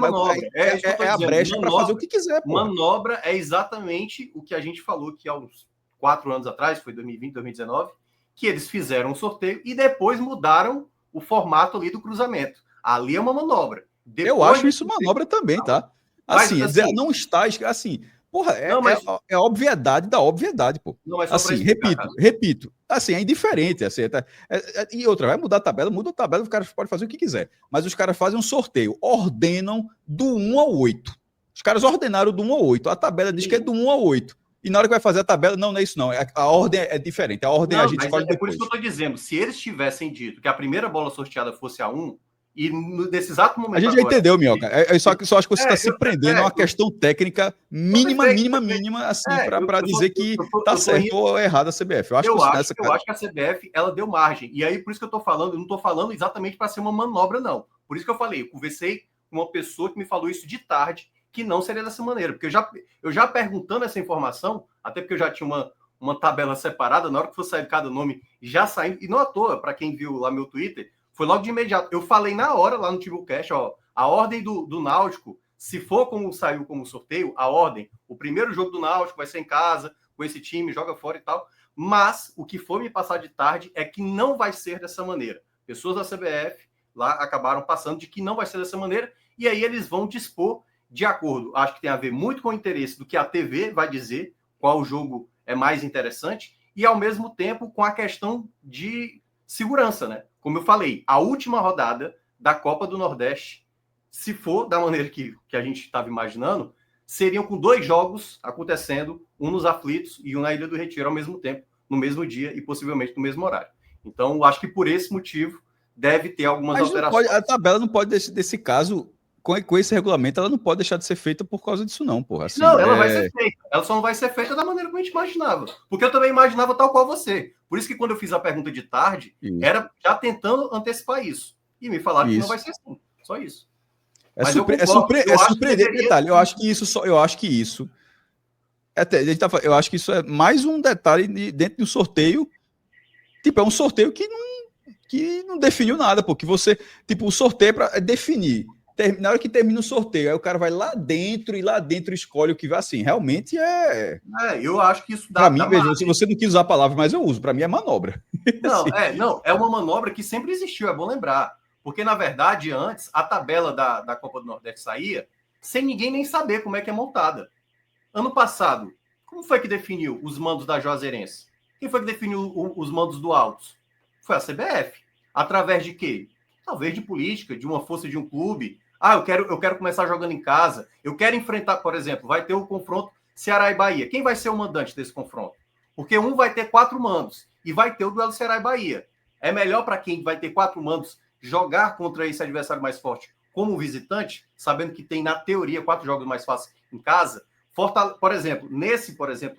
é a brecha para fazer o que quiser. Manobra é exatamente o que a gente falou que há uns 4 anos atrás, foi 2020, 2019, que eles fizeram um sorteio e depois mudaram o formato ali do cruzamento. Ali é uma manobra. Eu acho isso manobra também, tá? Assim, não está... Assim, porra, é a obviedade da obviedade, pô. Não, assim, repito. Assim, é indiferente. Assim, e outra, vai mudar a tabela, muda a tabela, os caras podem fazer o que quiser. Mas os caras fazem um sorteio, ordenam do 1 ao 8. Os caras ordenaram do 1 ao 8. A tabela diz que é do 1 ao 8. E na hora que vai fazer a tabela, não é isso não. A ordem é diferente. A ordem a gente mas escolhe é por depois. isso que eu estou dizendo. Se eles tivessem dito que a primeira bola sorteada fosse a 1, e nesse exato momento A gente já agora, entendeu, Minhoca. Só acho que você está se prendendo a uma questão técnica mínima, assim, para dizer que está certo ou errado a CBF. Eu acho que a CBF ela deu margem. E aí, por isso que eu estou falando, eu não estou falando exatamente para ser uma manobra, não. Por isso que eu falei, eu conversei com uma pessoa que me falou isso de tarde, que não seria dessa maneira. Porque eu já perguntando essa informação, até porque eu já tinha uma tabela separada, na hora que for sair cada nome, já saiu. E não à toa, para quem viu lá meu Twitter, foi logo de imediato. Eu falei na hora lá no Timbucast, a ordem do Náutico, se for como saiu como sorteio, a ordem, o primeiro jogo do Náutico vai ser em casa, com esse time, joga fora e tal. Mas o que foi me passar de tarde é que não vai ser dessa maneira. Pessoas da CBF lá acabaram passando de que não vai ser dessa maneira, e aí eles vão dispor de acordo. Acho que tem a ver muito com o interesse do que a TV vai dizer, qual jogo é mais interessante, e ao mesmo tempo com a questão de segurança, né? Como eu falei, a última rodada da Copa do Nordeste, se for da maneira que a gente estava imaginando, seriam com 2 jogos acontecendo, um nos Aflitos e um na Ilha do Retiro ao mesmo tempo, no mesmo dia e possivelmente no mesmo horário. Então, acho que por esse motivo deve ter algumas alterações. A tabela não pode, desse caso, com esse regulamento, ela não pode deixar de ser feita por causa disso, não, porra. Assim, não, ela vai ser feita. Ela só não vai ser feita da maneira como a gente imaginava. Porque eu também imaginava tal qual você. Por isso que quando eu fiz a pergunta de tarde, era já tentando antecipar isso. E me falaram que não vai ser assim. Só isso. É surpreendente. Detalhe, eu acho que isso. Eu acho que isso é mais um detalhe dentro do sorteio. Tipo, é um sorteio que não definiu nada, porque você. Tipo, o sorteio é para definir. Na hora que termina o sorteio, aí o cara vai lá dentro e lá dentro escolhe o que vai assim. Realmente eu acho que isso dá. Para mim, veja, se você não quis usar a palavra, mas eu uso. Para mim é manobra. Não, é uma manobra que sempre existiu, é bom lembrar. Porque, na verdade, antes, a tabela da Copa do Nordeste saía sem ninguém nem saber como é que é montada. Ano passado, como foi que definiu os mandos da Juazeirense? Quem foi que definiu os mandos do Altos? Foi a CBF. Através de quê? Talvez de política, de uma força de um clube. Eu quero começar jogando em casa. Eu quero enfrentar, por exemplo, vai ter o confronto Ceará e Bahia. Quem vai ser o mandante desse confronto? Porque um vai ter 4 mandos e vai ter o duelo Ceará e Bahia. É melhor para quem vai ter 4 mandos jogar contra esse adversário mais forte como visitante, sabendo que tem, na teoria, 4 jogos mais fáceis em casa. Por exemplo,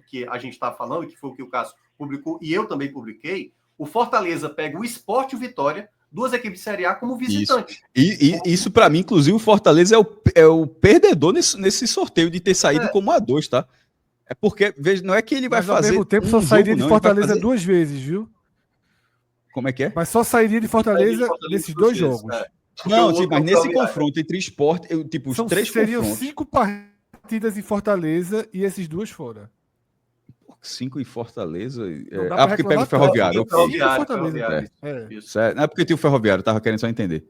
que a gente está falando, que foi o que o Cássio publicou e eu também publiquei, o Fortaleza pega o Sport e o Vitória, 2 equipes de Série A, como visitante. Isso para mim, inclusive, o Fortaleza é o perdedor nesse sorteio de ter saído como A2, tá? É porque, veja, não é que ele vai fazer. Ao mesmo tempo, só sairia de Fortaleza 2 vezes, viu? Como é que é? Mas só sairia de Fortaleza nesses 2 jogos. Não, sim, mas nesse confronto entre esporte, os 3 seriam confrontos. 5 partidas em Fortaleza e esses 2 fora. 5 em Fortaleza. Porque pega o Ferroviário. Ferroviário. Não é porque tinha o Ferroviário, tava querendo só entender.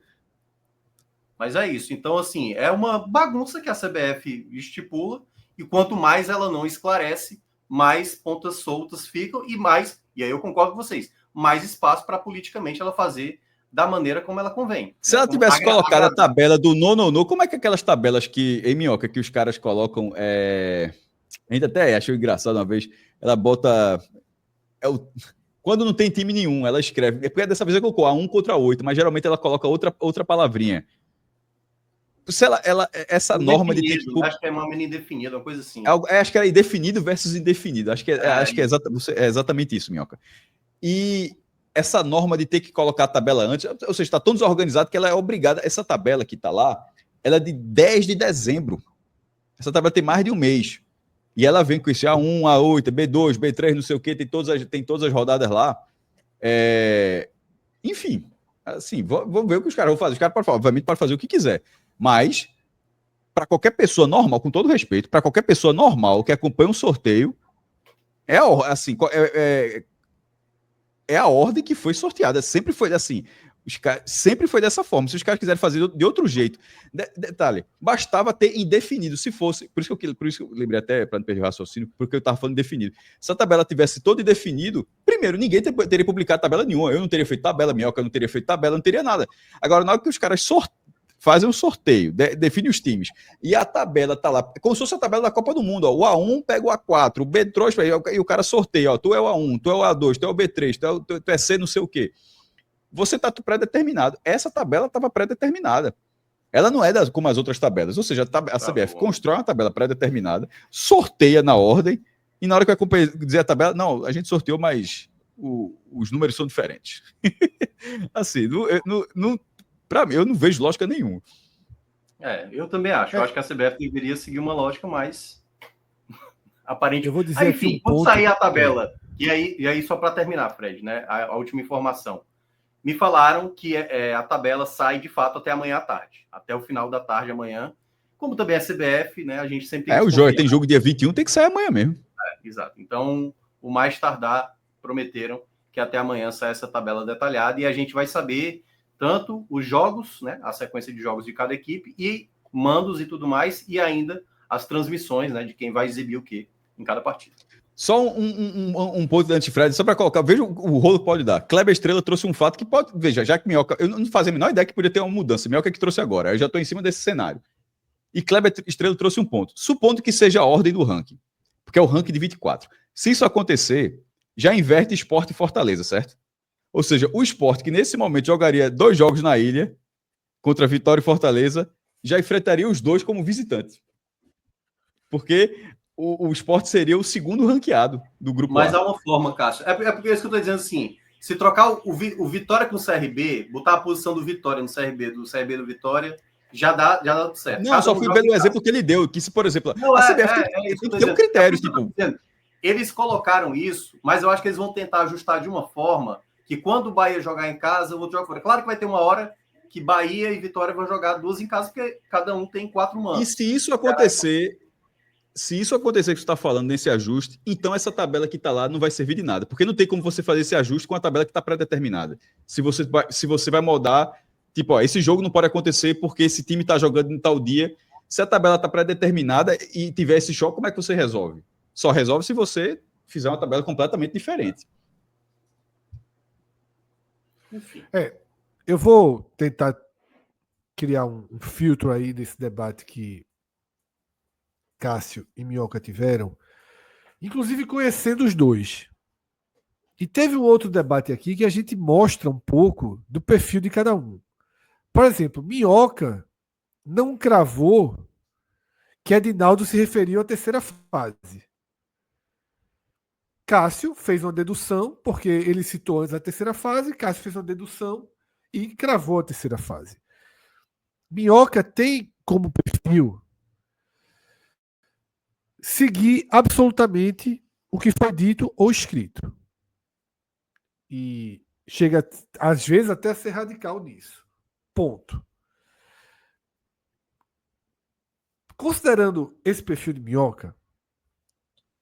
Mas é isso. Então, assim, é uma bagunça que a CBF estipula, e quanto mais ela não esclarece, mais pontas soltas ficam e aí eu concordo com vocês, mais espaço para politicamente ela fazer da maneira como ela convém. Se ela tivesse colocado a tabela do no, como é que aquelas tabelas em Minhoca, que os caras colocam, a gente até achou engraçado uma vez, ela bota, quando não tem time nenhum, ela escreve, porque dessa vez ela colocou A1 contra 8, mas geralmente ela coloca outra palavrinha. Se essa norma de ter que... Acho que é uma menina indefinida, uma coisa assim. Acho que era indefinido versus indefinido. Acho que é exatamente isso, Minhoca. E essa norma de ter que colocar a tabela antes, ou seja, está tão desorganizado que ela é obrigada. Essa tabela que está lá, ela é de 10 de dezembro. Essa tabela tem mais de um mês. E ela vem com esse A1, A8, B2, B3, não sei o quê, tem todas as rodadas lá. Enfim, assim, vamos ver o que os caras vão fazer. Os caras, obviamente, podem fazer o que quiser. Mas, para qualquer pessoa normal, com todo respeito, para qualquer pessoa normal que acompanha um sorteio, é a ordem que foi sorteada. Sempre foi assim. Sempre foi dessa forma. Se os caras quiserem fazer de outro jeito. Detalhe, bastava ter indefinido. Se fosse. Por isso que eu lembrei até, para não perder o raciocínio, porque eu estava falando indefinido. Se a tabela tivesse todo indefinido, primeiro, ninguém teria publicado tabela nenhuma. Eu não teria feito tabela, Minhoca não teria feito tabela, não teria nada. Agora, na hora que os caras fazem um sorteio, define os times, e a tabela tá lá, como se fosse a tabela da Copa do Mundo, ó, o A1 pega o A4, o B3, e o cara sorteia, ó, tu é o A1, tu é o A2, tu é o B3, tu é C não sei o quê. Você tá pré-determinado. Essa tabela estava pré-determinada. Ela não é como as outras tabelas, ou seja, a CBF constrói uma tabela pré-determinada, sorteia na ordem, e na hora que vai dizer a tabela, não, a gente sorteou, mas os números são diferentes. Assim, para mim, eu não vejo lógica nenhuma. Eu também acho. Eu acho que a CBF deveria seguir uma lógica mais aparente. Eu vou dizer enfim, quando sair a tabela, e aí só para terminar, Fred, né? A última informação. Me falaram que a tabela sai de fato até amanhã à tarde, até o final da tarde amanhã. Como também a CBF, né? A gente sempre tem o jogo tem jogo dia 21, tem que sair amanhã mesmo. Exato. Então, o mais tardar, prometeram que até amanhã sai essa tabela detalhada e a gente vai saber tanto os jogos, né, a sequência de jogos de cada equipe e mandos e tudo mais, e ainda as transmissões, né, de quem vai exibir o quê em cada partida. Só um ponto de antifred, só para colocar, veja o rolo que pode dar. Kleber Estrela trouxe um fato que pode, veja, já que Minhoca, eu não fazia a menor ideia que podia ter uma mudança, Minhoca que trouxe agora, eu já estou em cima desse cenário. E Kleber Estrela trouxe um ponto, supondo que seja a ordem do ranking, porque é o ranking de 24. Se isso acontecer, já inverte Sport e Fortaleza, certo? Ou seja, o Sport, que nesse momento jogaria 2 jogos na ilha, contra Vitória e Fortaleza, já enfrentaria os 2 como visitante. Porque o Sport seria o segundo ranqueado do grupo Mas A. há uma forma, Cássio. É porque é isso que eu estou dizendo assim. Se trocar o Vitória com o CRB, botar a posição do Vitória no CRB, do CRB do Vitória, já dá tudo certo. Não, só fui pelo exemplo que ele deu, que se, por exemplo, não, a CBF tem que ter um critério, tipo... Eles colocaram isso, mas eu acho que eles vão tentar ajustar de uma forma que quando o Bahia jogar em casa, o outro joga fora. Claro que vai ter uma hora que Bahia e Vitória vão jogar 2 em casa, porque cada um tem 4 manos. E se isso acontecer, que você está falando nesse ajuste, então essa tabela que está lá não vai servir de nada, porque não tem como você fazer esse ajuste com a tabela que está pré-determinada. Se você vai moldar, tipo, ó, esse jogo não pode acontecer porque esse time está jogando em tal dia. Se a tabela está pré-determinada e tiver esse choque, como é que você resolve? Só resolve se você fizer uma tabela completamente diferente. Enfim. Eu vou tentar criar um filtro aí desse debate que Cássio e Minhoca tiveram, inclusive conhecendo os dois. E teve um outro debate aqui que a gente mostra um pouco do perfil de cada um. Por exemplo, Minhoca não cravou que Edinaldo se referiu à terceira fase. Cássio fez uma dedução, porque ele citou antes a terceira fase, Cássio fez uma dedução e cravou a terceira fase. Minhoca tem como perfil seguir absolutamente o que foi dito ou escrito. E chega, às vezes, até a ser radical nisso. Ponto. Considerando esse perfil de Minhoca,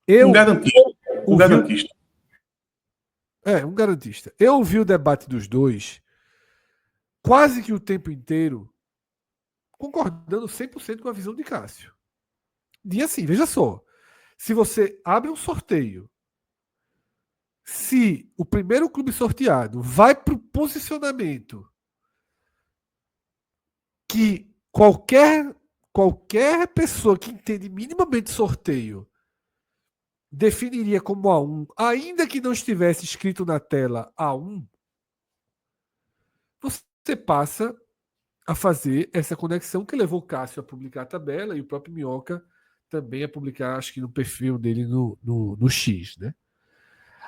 um garantista. Um garantista. Um garantista. Eu ouvi o debate dos dois quase que o tempo inteiro concordando 100% com a visão de Cássio. E assim, veja só, se você abre um sorteio, se o primeiro clube sorteado vai para o posicionamento que qualquer pessoa que entende minimamente sorteio definiria como A1, ainda que não estivesse escrito na tela A1, você passa a fazer essa conexão que levou o Cássio a publicar a tabela e o próprio Minhoca também a publicar, acho que no perfil dele no X, né?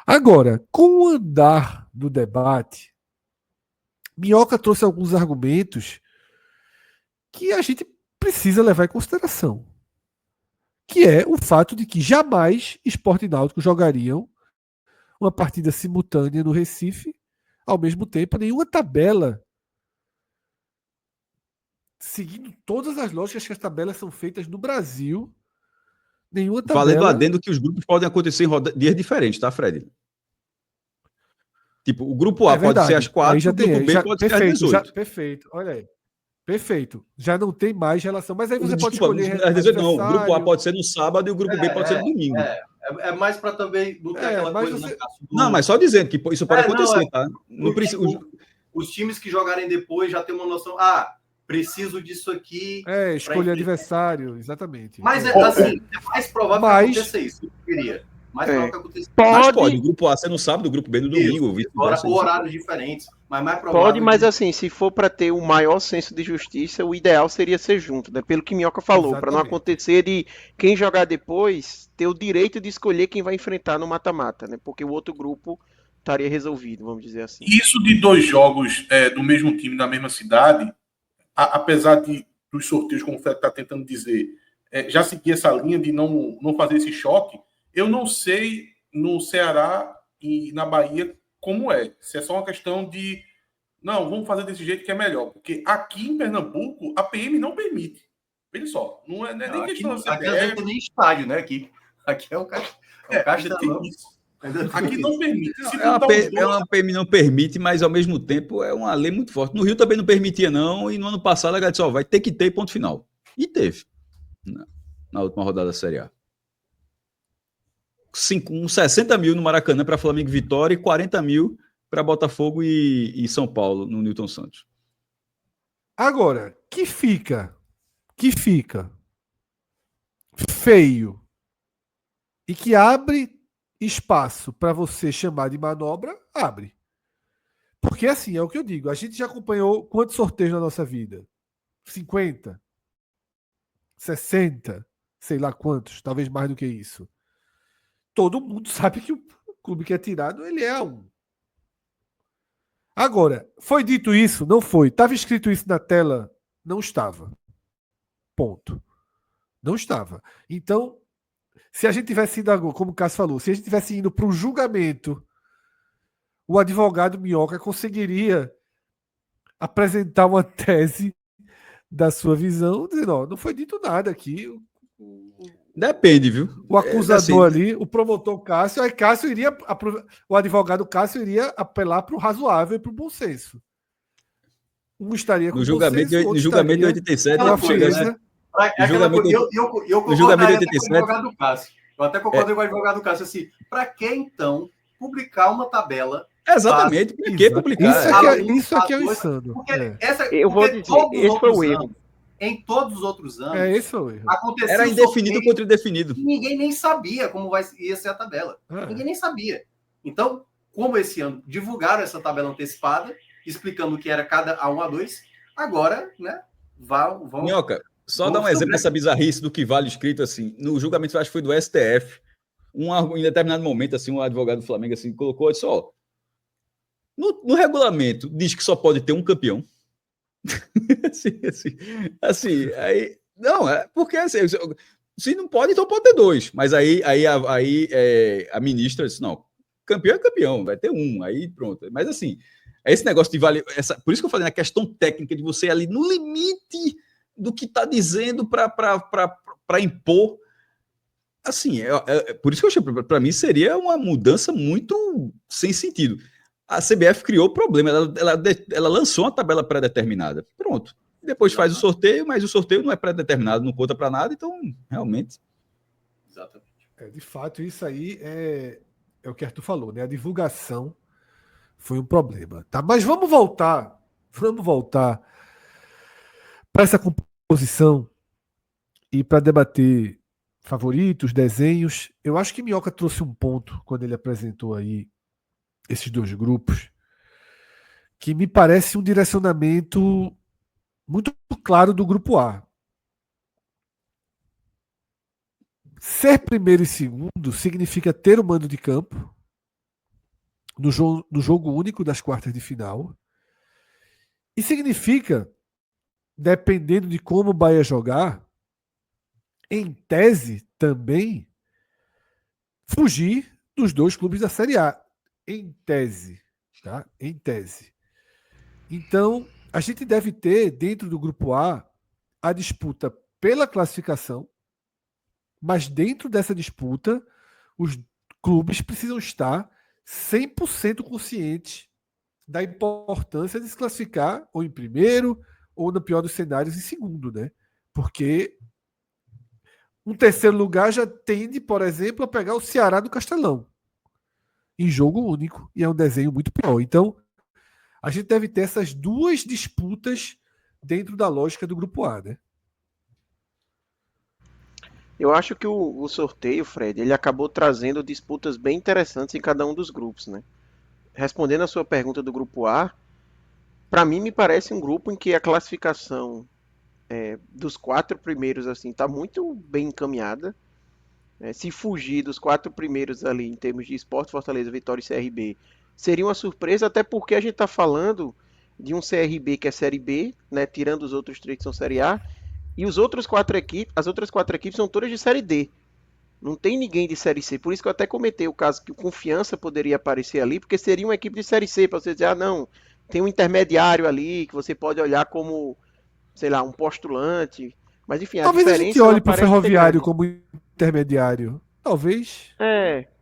Agora, com o andar do debate, Minhoca trouxe alguns argumentos que a gente precisa levar em consideração, que é o fato de que jamais Sport e Náutico jogariam uma partida simultânea no Recife ao mesmo tempo, nenhuma tabela seguindo todas as lógicas que as tabelas são feitas no Brasil. Nenhuma tabela... Valendo adendo que os grupos podem acontecer em dias diferentes, tá, Fred? Tipo, o grupo A pode ser às 4, já o grupo B pode ser às 18. Perfeito, olha aí. Perfeito. Já não tem mais relação. Mas aí você pode Desculpa, escolher... às 18 não. O grupo A pode ser no sábado e o grupo B pode ser no domingo. É mais para também não ter aquela coisa... Você... Não, mas só dizendo que isso pode acontecer, tá? Os times que jogarem depois já tem uma noção... preciso disso aqui. Escolher adversário, exatamente. Mas, assim, é mais provável que aconteça isso. Eu queria. Mais provável que aconteça isso. Mas pode, o grupo A você não sabe, do grupo B no domingo. Horários diferentes. Mas mais provável. Pode, mas assim, se for para ter o maior senso de justiça, o ideal seria ser junto, né? Pelo que Minhoca falou, para não acontecer de quem jogar depois ter o direito de escolher quem vai enfrentar no mata-mata, né? Porque o outro grupo estaria resolvido, vamos dizer assim. Isso de 2 jogos do mesmo time na mesma cidade, apesar dos sorteios, como o Fred está tentando dizer, já seguir essa linha de não fazer esse choque, eu não sei no Ceará e na Bahia como é. Se é só uma questão de não, vamos fazer desse jeito que é melhor. Porque aqui em Pernambuco, a PM não permite. Veja só, não é nem questão da CBF. Aqui não tem nem estádio, né? Aqui é o Castelão. Aqui não permite. Uma PM não permite, mas ao mesmo tempo é uma lei muito forte. No Rio também não permitia, não, e no ano passado a galera disse, vai ter que ter ponto final. E teve. Na última rodada da Série A. 60 mil no Maracanã para Flamengo e Vitória e 40 mil para Botafogo e São Paulo no Newton Santos. Agora, que fica feio e que abre espaço para você chamar de manobra, abre. Porque assim, é o que eu digo, a gente já acompanhou quantos sorteios na nossa vida? 50? 60? Sei lá quantos, talvez mais do que isso. Todo mundo sabe que o clube que é tirado, ele é um. Agora, foi dito isso? Não foi. Estava escrito isso na tela? Não estava. Ponto. Não estava. Então, se a gente tivesse ido agora, como o Cássio falou, se a gente tivesse ido para o julgamento, o advogado Minhoca conseguiria apresentar uma tese da sua visão, dizendo, ó, não foi dito nada aqui. Depende, viu? O acusador ali, o promotor Cássio, aí Cássio iria, o advogado Cássio iria apelar para o razoável e para o bom senso. Um estaria com no julgamento de 87, eu concordaria com o advogado Cássio. Eu até concordei com o advogado Cássio assim, para que então publicar uma tabela? Exatamente, para que publicar? Isso aqui é o insano. Eu vou dizer, esse foi o erro. Em todos os outros anos, esse foi o erro. Era indefinido contra indefinido. Ninguém nem sabia como ia ser a tabela. Ninguém nem sabia. Então, como esse ano divulgaram essa tabela antecipada, explicando o que era cada A1, A2, agora, né, vão... Minhoca, só dar um exemplo dessa bizarrice do que vale escrito, assim, no julgamento, acho que foi do STF, em determinado momento, assim, um advogado do Flamengo, assim, colocou, disse, ó, no regulamento, diz que só pode ter um campeão. assim, aí, não, porque assim, se não pode, então pode ter 2, mas aí a ministra disse, não, campeão é campeão, vai ter 1, aí pronto, mas assim, esse negócio de vale, por isso que eu falei na questão técnica de você ali no limite do que está dizendo para impor, assim, por isso que eu achei, para mim seria uma mudança muito sem sentido. A CBF criou o problema, ela lançou uma tabela pré-determinada. Pronto. Depois faz o sorteio, mas o sorteio não é pré-determinado, não conta para nada, então, realmente. Exatamente. De fato, isso aí é o que Arthur falou, né? A divulgação foi um problema. Tá? Mas vamos voltar para essa composição e para debater favoritos, desenhos. Eu acho que Minhoca trouxe um ponto quando ele apresentou aí esses 2 grupos, que me parece um direcionamento muito claro do grupo A. Ser primeiro e segundo significa ter o mando de campo no jogo único das quartas de final. E significa, dependendo de como o Bahia jogar, em tese também, fugir dos 2 clubes da Série A. Em tese, tá? Em tese. Então, a gente deve ter, dentro do grupo A, a disputa pela classificação, mas dentro dessa disputa, os clubes precisam estar 100% conscientes da importância de se classificar ou em primeiro, ou no pior dos cenários, em segundo, né? Porque um terceiro lugar já tende, por exemplo, a pegar o Ceará do Castelão em jogo único, e é um desenho muito pior. Então, a gente deve ter essas 2 disputas dentro da lógica do grupo A, né? Eu acho que o sorteio, Fred, ele acabou trazendo disputas bem interessantes em cada um dos grupos, né? Respondendo a sua pergunta do grupo A, para mim me parece um grupo em que a classificação dos 4 primeiros assim está muito bem encaminhada. Se fugir dos 4 primeiros ali em termos de Sport, Fortaleza, Vitória e CRB, seria uma surpresa, até porque a gente está falando de um CRB que é Série B, né, tirando os outros 3 que são Série A, e os outros 4 equipes, as outras 4 equipes são todas de Série D. Não tem ninguém de Série C. Por isso que eu até comentei o caso que o Confiança poderia aparecer ali, porque seria uma equipe de Série C, para você dizer, ah, não, tem um intermediário ali que você pode olhar como, sei lá, um postulante. Mas enfim, a Talvez a gente diferença ela olhe para o parece ser Ferroviário grande. como intermediário. Talvez.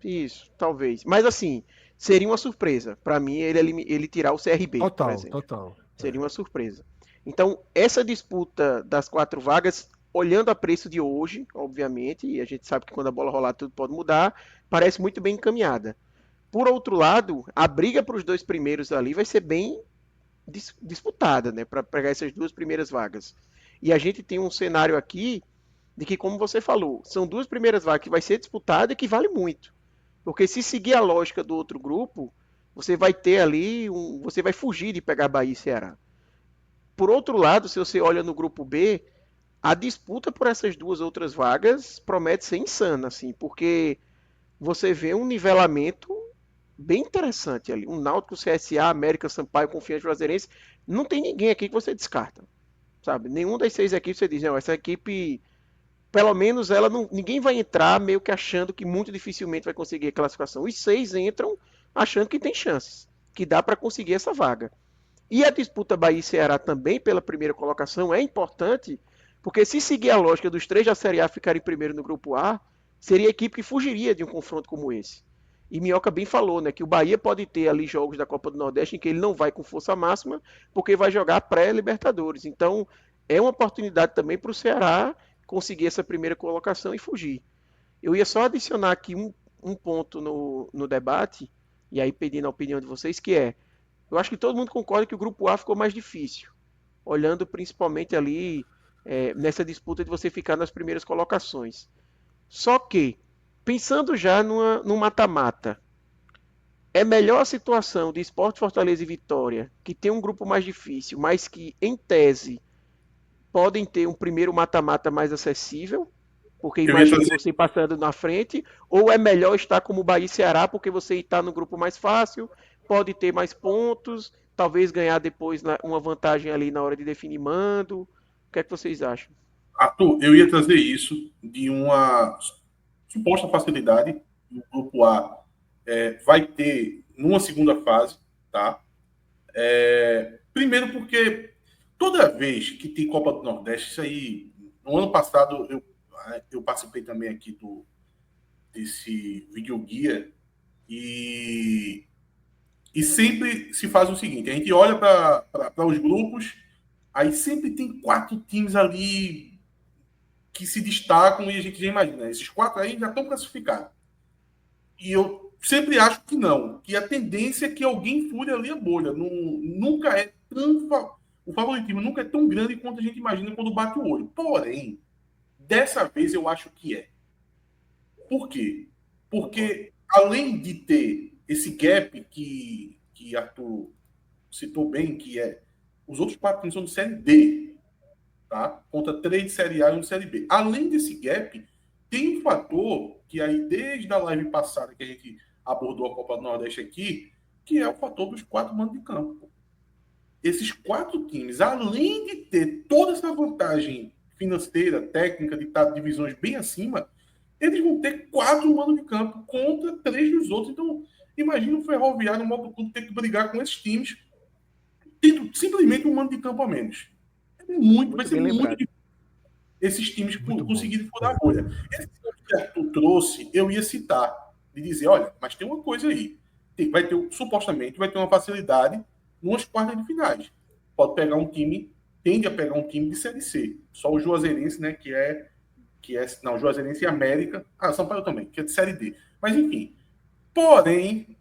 Isso, talvez. Mas assim, seria uma surpresa. Para mim, ele tirar o CRB, por Total, exemplo. total. Seria uma surpresa. Então, essa disputa das 4 vagas, olhando a preço de hoje, obviamente, e a gente sabe que quando a bola rolar tudo pode mudar, parece muito bem encaminhada. Por outro lado, a briga para os 2 primeiros ali vai ser bem disputada, né, para pegar essas 2 primeiras vagas. E a gente tem um cenário aqui de que, como você falou, são 2 primeiras vagas que vai ser disputada e que vale muito. Porque se seguir a lógica do outro grupo, você vai ter ali, você vai fugir de pegar Bahia e Ceará. Por outro lado, se você olha no grupo B, a disputa por essas 2 outras vagas promete ser insana, assim, porque você vê um nivelamento bem interessante ali. Um Náutico, CSA, América, Sampaio, Confiança, Juazeirense, não tem ninguém aqui que você descarta, sabe? Nenhum das 6 equipes você diz, não, essa equipe, pelo menos ela não, ninguém vai entrar meio que achando que muito dificilmente vai conseguir a classificação. Os 6 entram achando que tem chances, que dá para conseguir essa vaga. E a disputa Bahia e Ceará também pela primeira colocação é importante, porque se seguir a lógica dos 3 da Série A ficarem primeiro no grupo A, seria a equipe que fugiria de um confronto como esse. E Minhoca bem falou, né, que o Bahia pode ter ali jogos da Copa do Nordeste em que ele não vai com força máxima, porque vai jogar pré-Libertadores. Então, é uma oportunidade também para o Ceará conseguir essa primeira colocação e fugir. Eu ia só adicionar aqui um ponto no debate, e aí pedindo a opinião de vocês, que é, eu acho que todo mundo concorda que o grupo A ficou mais difícil, olhando principalmente ali nessa disputa de você ficar nas primeiras colocações. Só que, pensando já num mata-mata, é melhor a situação de Sport, Fortaleza e Vitória, que tem um grupo mais difícil, mas que, em tese, podem ter um primeiro mata-mata mais acessível, porque Eu ia imagine trazer, você passando na frente, ou é melhor estar como Bahia e Ceará, porque você está no grupo mais fácil, pode ter mais pontos, talvez ganhar depois uma vantagem ali na hora de definir mando. O que é que vocês acham? Arthur, eu ia trazer isso de uma suposta facilidade. O grupo A vai ter numa segunda fase, tá? Primeiro porque toda vez que tem Copa do Nordeste, isso aí, no ano passado eu participei também aqui desse videoguia e, e sempre se faz o seguinte, a gente olha para os grupos, aí sempre tem 4 times ali que se destacam e a gente já imagina, esses 4 aí já estão classificados. E eu sempre acho que não, que a tendência é que alguém fure ali a bolha. Nunca é tão. O favoritismo nunca é tão grande quanto a gente imagina quando bate o olho. Porém, dessa vez eu acho que é. Por quê? Porque além de ter esse gap que Arthur citou bem, que é os outros 4 times são de Série D, tá? Contra 3 de Série A e um de Série B. Além desse gap, tem um fator que aí desde a live passada que a gente abordou a Copa do Nordeste aqui, que é o fator dos 4 mandos de campo. Esses 4 times, além de ter toda essa vantagem financeira, técnica, de estar divisões bem acima, eles vão ter 4 mandos de campo contra 3 dos outros. Então, imagina o Ferroviário, o Moto Clube, ter que brigar com esses times, tendo simplesmente um mando de campo a menos. Vai Muito ser bem muito lembrado. difícil esses times Muito bom. conseguirem furar a bolha. Esse que Arthur trouxe, eu ia citar, de dizer, olha, mas tem uma coisa aí. Supostamente vai ter uma facilidade nas quartas de finais. Pode pegar um time, tende a pegar um time de Série C. Só o Juazeirense, né, não, Juazeirense e América. Ah, São Paulo também, que é de Série D. Mas, enfim. Porém,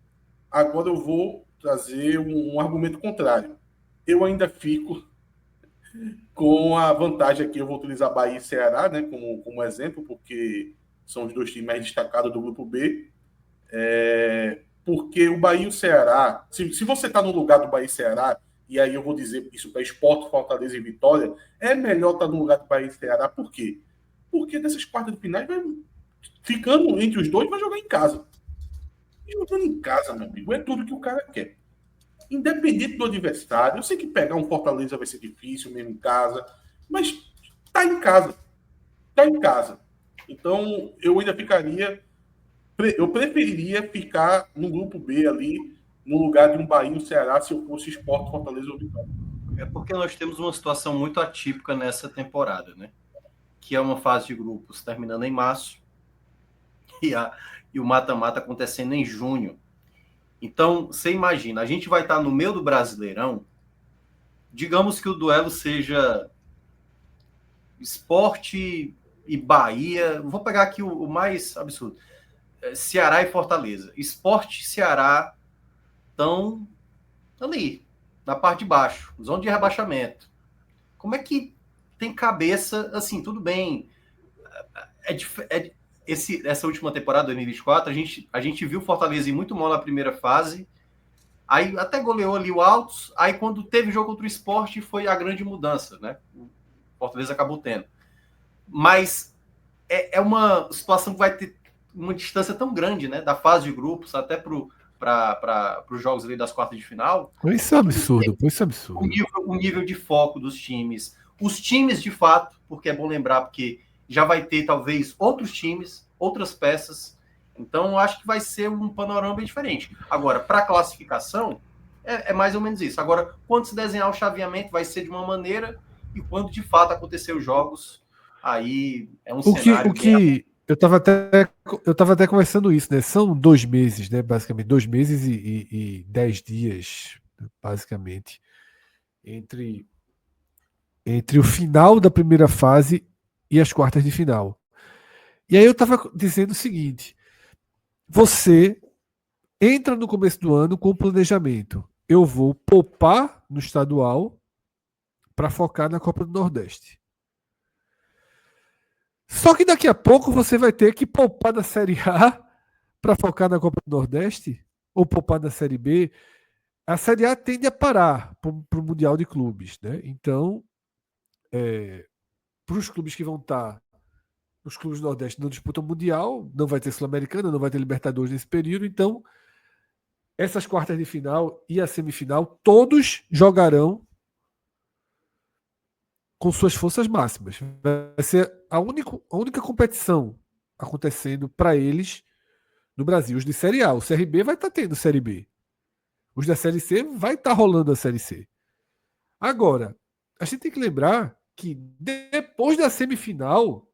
agora eu vou trazer um argumento contrário. Eu ainda fico Com a vantagem aqui, eu vou utilizar Bahia e Ceará, né, como exemplo, porque são os dois times mais destacados do grupo B. Porque o Bahia e o Ceará, se você está no lugar do Bahia e Ceará, e aí eu vou dizer isso para Sport, Fortaleza e Vitória, é melhor estar no lugar do Bahia e Ceará. Por quê? Porque nessas quartas de finais, ficando entre os dois, vai jogar em casa. E jogando em casa, meu amigo, é tudo que o cara quer. Independente do adversário, eu sei que pegar um Fortaleza vai ser difícil, mesmo em casa, mas tá em casa. Tá em casa. Então, eu ainda eu preferiria ficar no grupo B ali, no lugar de um Bahia e um Ceará, se eu fosse Sport, Fortaleza ou Vitória. É porque nós temos uma situação muito atípica nessa temporada, né? Que é uma fase de grupos terminando em março e o mata-mata acontecendo em junho. Então, você imagina, a gente vai estar no meio do Brasileirão, digamos que o duelo seja Sport e Bahia, vou pegar aqui o mais absurdo, Ceará e Fortaleza. Sport e Ceará estão ali, na parte de baixo, zona de rebaixamento. Como é que tem cabeça, assim, tudo bem, essa última temporada, 2024, a gente viu Fortaleza ir muito mal na primeira fase, aí até goleou ali o Altos, aí quando teve jogo contra o Sport foi a grande mudança, né? O Fortaleza acabou tendo. Mas é uma situação que vai ter uma distância tão grande, né? Da fase de grupos até para os jogos ali das quartas de final. Isso é absurdo, isso é absurdo. O nível de foco dos times. Os times, de fato, porque é bom lembrar, porque já vai ter, talvez, outros times, outras peças. Então, acho que vai ser um panorama bem diferente. Agora, para a classificação, é mais ou menos isso. Agora, quando se desenhar o chaveamento, vai ser de uma maneira, e quando, de fato, acontecer os jogos, aí é um cenário... Eu estava até conversando isso, né? São 2 meses, né? Basicamente, 2 meses e 10 dias, basicamente, entre o final da primeira fase e as quartas de final. E aí eu estava dizendo o seguinte: você entra no começo do ano com o planejamento. Eu vou poupar no estadual para focar na Copa do Nordeste. Só que daqui a pouco você vai ter que poupar na Série A para focar na Copa do Nordeste ou poupar na Série B. A Série A tende a parar para o Mundial de Clubes, né? Então, para os clubes que vão estar, os clubes do Nordeste não disputam Mundial, não vai ter Sul-Americana, não vai ter Libertadores nesse período, então essas quartas de final e a semifinal, todos jogarão com suas forças máximas. Vai ser a única competição acontecendo para eles no Brasil. Os de Série A, o CRB vai estar tendo Série B. Os da Série C vai estar rolando a Série C. Agora, a gente tem que lembrar que depois da semifinal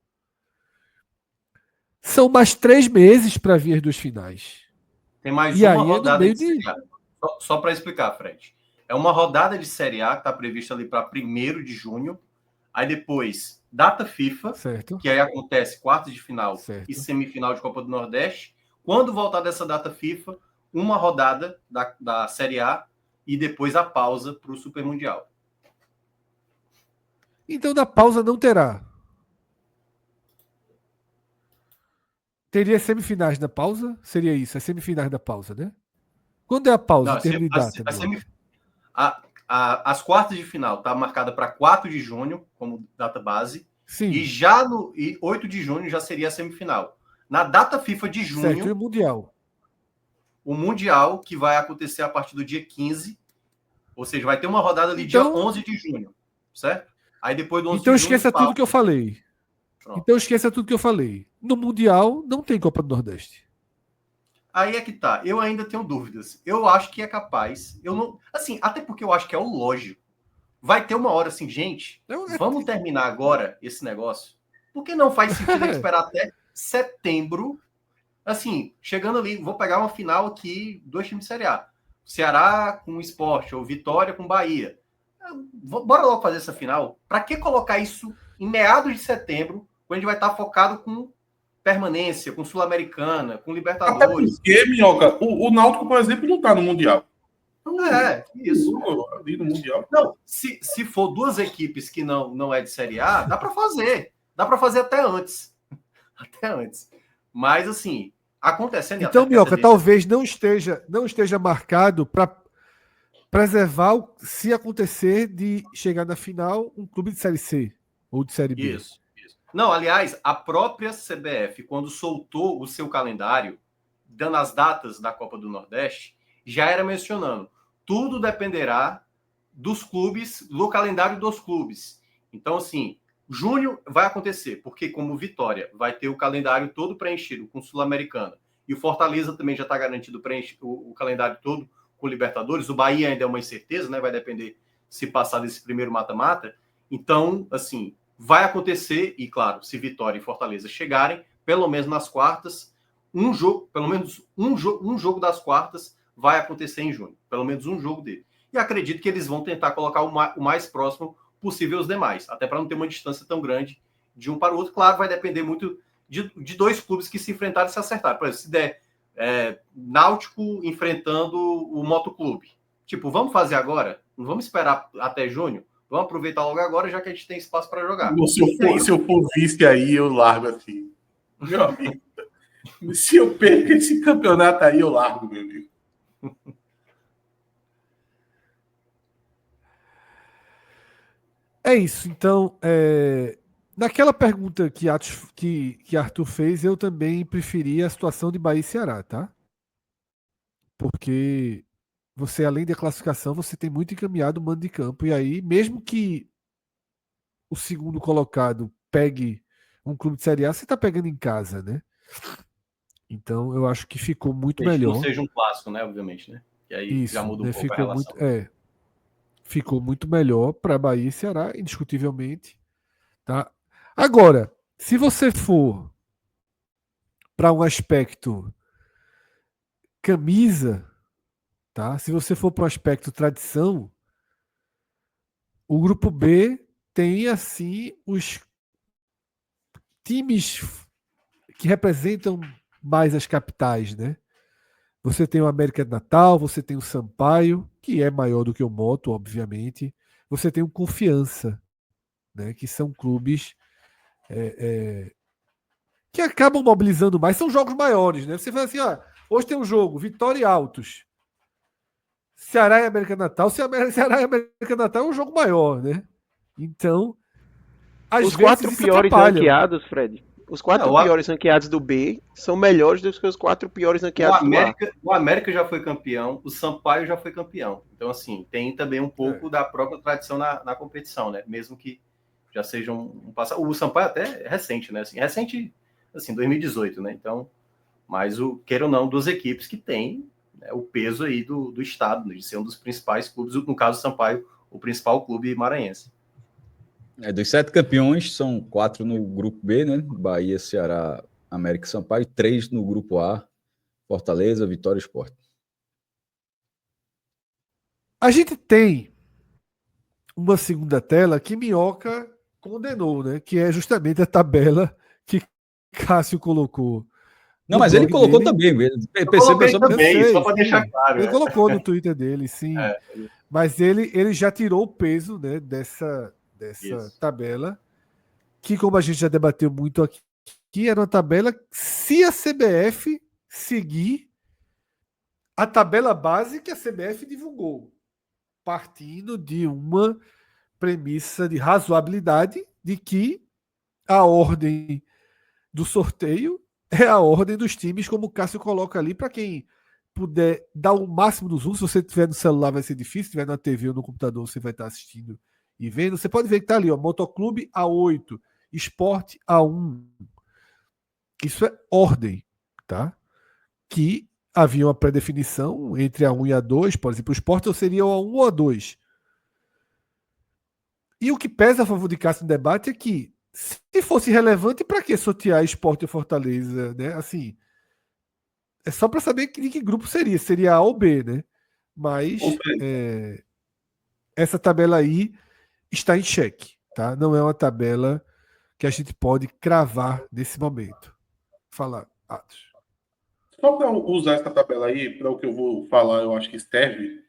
são mais 3 meses para vir as 2 finais. Tem mais e uma aí rodada é no meio de Série A. Só para explicar, Fred. É uma rodada de Série A que está prevista ali para 1º de junho. Aí depois, data FIFA, certo, que aí acontece quartas de final certo, e semifinal de Copa do Nordeste. Quando voltar dessa data FIFA, uma rodada da Série A e depois a pausa para o Super Mundial. Então na pausa não terá. Teria semifinais na pausa? Seria isso, as semifinais da pausa, né? Quando é a pausa, Não, em termos de data? As quartas de final está marcada para 4 de junho, como data base. Sim. E já no 8 de junho já seria a semifinal. Na data FIFA de junho... Certo, e o Mundial? O Mundial, que vai acontecer a partir do dia 15, ou seja, vai ter uma rodada ali dia 11 de junho, certo? Aí depois do 11 então de junho... esqueça tudo que eu falei. Pronto. Então esqueça tudo que eu falei. No Mundial não tem Copa do Nordeste. Aí é que tá. Eu ainda tenho dúvidas. Eu acho que é capaz. Eu não... Assim, até porque eu acho que é o lógico. Vai ter uma hora assim, gente, vamos terminar agora esse negócio? Porque não faz sentido esperar até setembro. Assim, chegando ali, vou pegar uma final aqui, 2 times de Série A. Ceará com o Sport, ou Vitória com Bahia. Bora logo fazer essa final. Para que colocar isso em meados de setembro, quando a gente vai estar focado com permanência, com Sul-Americana, com Libertadores? Até porque, Minhoca, o Náutico, por exemplo, não está no Mundial. Isso. Ali no Mundial. Não, se for duas equipes que não é de Série A, dá para fazer. Dá para fazer até antes. Até antes. Mas, assim, acontecendo... Então, Minhoca, talvez não esteja marcado para preservar, se acontecer de chegar na final, um clube de Série C ou de Série B. Isso. Não, aliás, a própria CBF, quando soltou o seu calendário, dando as datas da Copa do Nordeste, já era mencionando, tudo dependerá dos clubes, do calendário dos clubes. Então, assim, junho vai acontecer, porque como Vitória vai ter o calendário todo preenchido com Sul-Americana, e o Fortaleza também já está garantido o calendário todo com Libertadores, o Bahia ainda é uma incerteza, né? Vai depender se passar desse primeiro mata-mata. Então, assim, vai acontecer, e claro, se Vitória e Fortaleza chegarem, pelo menos nas quartas, pelo menos um jogo das quartas vai acontecer em junho. Pelo menos um jogo dele. E acredito que eles vão tentar colocar o mais próximo possível os demais, até para não ter uma distância tão grande de um para o outro. Claro, vai depender muito de dois clubes que se enfrentaram e se acertaram. Por exemplo, se der Náutico enfrentando o Motoclube. Tipo, vamos fazer agora? Não vamos esperar até junho? Vamos aproveitar logo agora, já que a gente tem espaço para jogar. Se eu for vice aí, eu largo assim. Meu amigo. Se eu perco esse campeonato aí, eu largo, meu amigo. É isso. Então, naquela pergunta que Arthur fez, eu também preferia a situação de Bahia e Ceará, tá? Porque você, além da classificação, você tem muito encaminhado o mando de campo. E aí, mesmo que o segundo colocado pegue um clube de Série A, você está pegando em casa, né? Então, eu acho que ficou muito melhor. Não seja um clássico, né? Obviamente, né? E aí Isso, já muda um né? pouco a relação. Ficou muito melhor para Bahia e Ceará, indiscutivelmente. Tá? Agora, se você for para um aspecto camisa, tá? Se você for para um aspecto tradição, o grupo B tem assim os times que representam mais as capitais, né? Você tem o América de Natal, você tem o Sampaio, que é maior do que o Moto, obviamente. Você tem o Confiança, né? Que são clubes que acabam mobilizando mais. São jogos maiores, né? Você fala assim, hoje tem um jogo, Vitória e Altos. Ceará e América de Natal. Ceará e América de Natal é um jogo maior, né? Então, às Os vezes quatro isso piores atrapalha. ranqueados, Fred. Os quatro piores ranqueados do B são melhores do que os 4 piores ranqueados do A. O América já foi campeão, o Sampaio já foi campeão. Então, assim, tem também um pouco da própria tradição na competição, né? Mesmo que já seja um passado. O Sampaio até é recente, né? Assim, recente, assim, 2018, né? Então, mas queira ou não, duas equipes que têm, né, o peso aí do estado, né, de ser um dos principais clubes, no caso do Sampaio, o principal clube maranhense. Dos 7 campeões, são 4 no grupo B, né? Bahia, Ceará, América e Sampaio, 3 no grupo A, Fortaleza, Vitória e Sport. A gente tem uma segunda tela que Minhoca condenou, né? Que é justamente a tabela que Cássio colocou. Não, mas ele colocou também. Percebeu também, só para deixar claro. Ele colocou no Twitter dele, sim. Mas ele já tirou o peso, né, dessa tabela, que, como a gente já debateu muito aqui, era uma tabela se a CBF seguir a tabela base que a CBF divulgou, partindo de uma premissa de razoabilidade de que a ordem do sorteio é a ordem dos times, como o Cássio coloca ali, para quem puder dar o máximo dos usos. Se você tiver no celular vai ser difícil, se tiver na TV ou no computador você vai estar assistindo e vendo. Você pode ver que está ali, ó, Motoclube A8, Esporte A1. Isso é ordem, tá? Que havia uma pré-definição entre A1 e A2, por exemplo, o Esporte seria o A1 ou A2. E o que pesa a favor de Cássio no debate é que, se fosse relevante, para que sortear Sport e Fortaleza, né? Assim, é só para saber de que grupo seria. Seria A ou B, né? Mas essa tabela aí está em xeque, tá? Não é uma tabela que a gente pode cravar nesse momento. Fala, Atos. Só para usar essa tabela aí, para o que eu vou falar, eu acho que serve.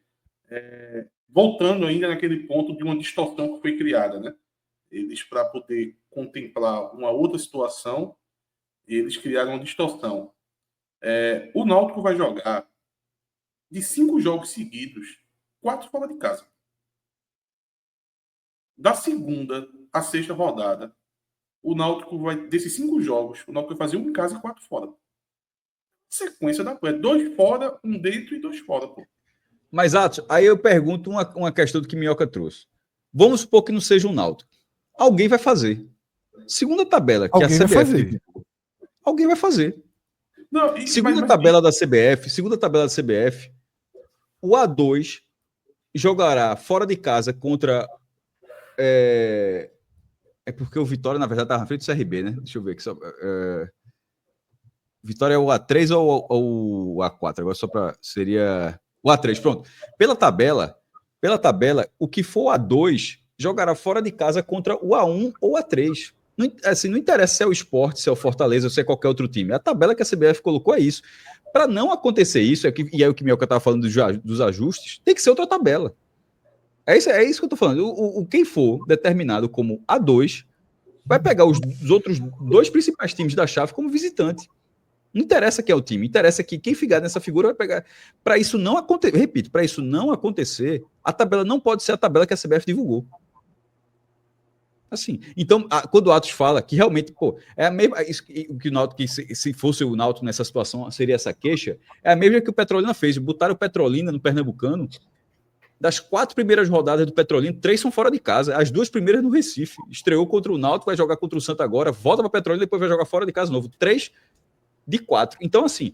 Voltando ainda naquele ponto de uma distorção que foi criada, né? Eles, para poder contemplar uma outra situação, eles criaram uma distorção. O Náutico vai jogar de 5 jogos seguidos, 4 fora de casa. Da segunda à sexta rodada, o Náutico vai, desses 5 jogos, o Náutico vai fazer 1 em casa e 4 fora. Sequência da coisa. 2 fora, 1 dentro e 2 fora, pô. Mas, Atos, aí eu pergunto uma questão do que Minhoca trouxe. Vamos supor que não seja um Náutico. Alguém vai fazer. Segunda tabela que Alguém a vai CBF fazer. divulgou. Alguém vai fazer. Não, Segunda tabela da CBF, o A2 jogará fora de casa contra... É porque o Vitória, na verdade, estava na frente do CRB, né? Deixa eu ver aqui. Vitória é o A3 ou o A4? Agora só para... Seria... O A3, pronto. Pela tabela, o que for o A2 jogará fora de casa contra o A1 ou A3. Não, assim, não interessa se é o Sport, se é o Fortaleza ou se é qualquer outro time. A tabela que a CBF colocou é isso. Para não acontecer isso, e é o que Mioca estava falando dos ajustes, tem que ser outra tabela. É isso que eu estou falando. Quem for determinado como A2 vai pegar os outros 2 principais times da chave como visitante. Não interessa quem é o time, interessa que quem ficar nessa figura vai pegar. Para isso não acontecer, repito, para isso não acontecer, a tabela não pode ser a tabela que a CBF divulgou. Assim, então, quando o Atos fala que realmente, pô, é a mesma, que o Náutico, que se fosse o Náutico nessa situação, seria essa queixa, é a mesma que o Petrolina fez. Botaram o Petrolina no Pernambucano. Das 4 primeiras rodadas do Petrolina, 3 são fora de casa. As 2 primeiras no Recife. Estreou contra o Náutico, vai jogar contra o Santa agora, volta para o Petrolina, depois vai jogar fora de casa de novo. 3 de 4. Então, assim,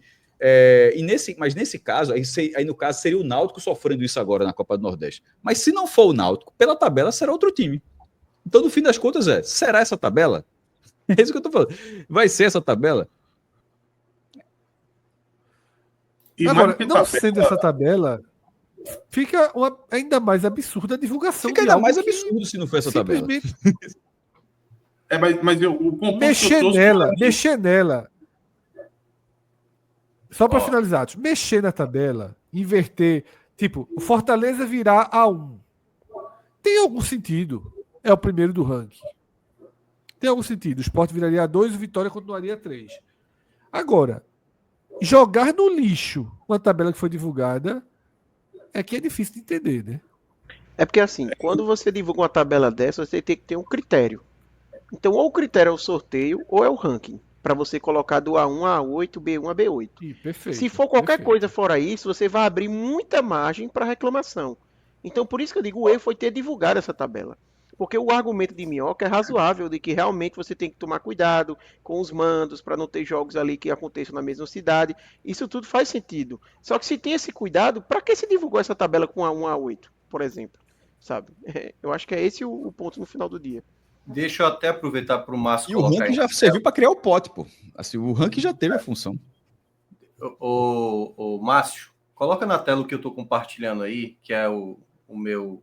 mas nesse caso, aí no caso seria o Náutico sofrendo isso agora na Copa do Nordeste. Mas se não for o Náutico, pela tabela será outro time. Então, no fim das contas, será essa tabela? É isso que eu tô falando. Vai ser essa tabela? E agora, não sendo essa tabela, fica ainda mais absurda a divulgação. Fica ainda mais absurdo se não for essa tabela. Mas o ponto mexer nela. Só para finalizar, mexer na tabela, inverter, tipo, o Fortaleza virar A1. Tem algum sentido? É o primeiro do ranking. Tem algum sentido. O Sport viraria A2 e o Vitória continuaria A3. Agora, jogar no lixo uma tabela que foi divulgada é que é difícil de entender, né? É porque assim, quando você divulga uma tabela dessa, você tem que ter um critério. Então, ou o critério é o sorteio, ou é o ranking. Para você colocar do A1 a A8, B1 a B8. Perfeito, se for qualquer coisa fora isso, você vai abrir muita margem para reclamação. Então, por isso que eu digo, o erro foi ter divulgado essa tabela. Porque o argumento de Minhoca é razoável, de que realmente você tem que tomar cuidado com os mandos, para não ter jogos ali que aconteçam na mesma cidade. Isso tudo faz sentido. Só que se tem esse cuidado, para que se divulgou essa tabela com A1 a A8, por exemplo? Sabe? Eu acho que é esse o ponto no final do dia. Deixa eu até aproveitar para o Márcio colocar. E o ranking já serviu para criar o pote, pô. Assim, o ranking já teve a função. O Márcio, coloca na tela o que eu estou compartilhando aí, que é o meu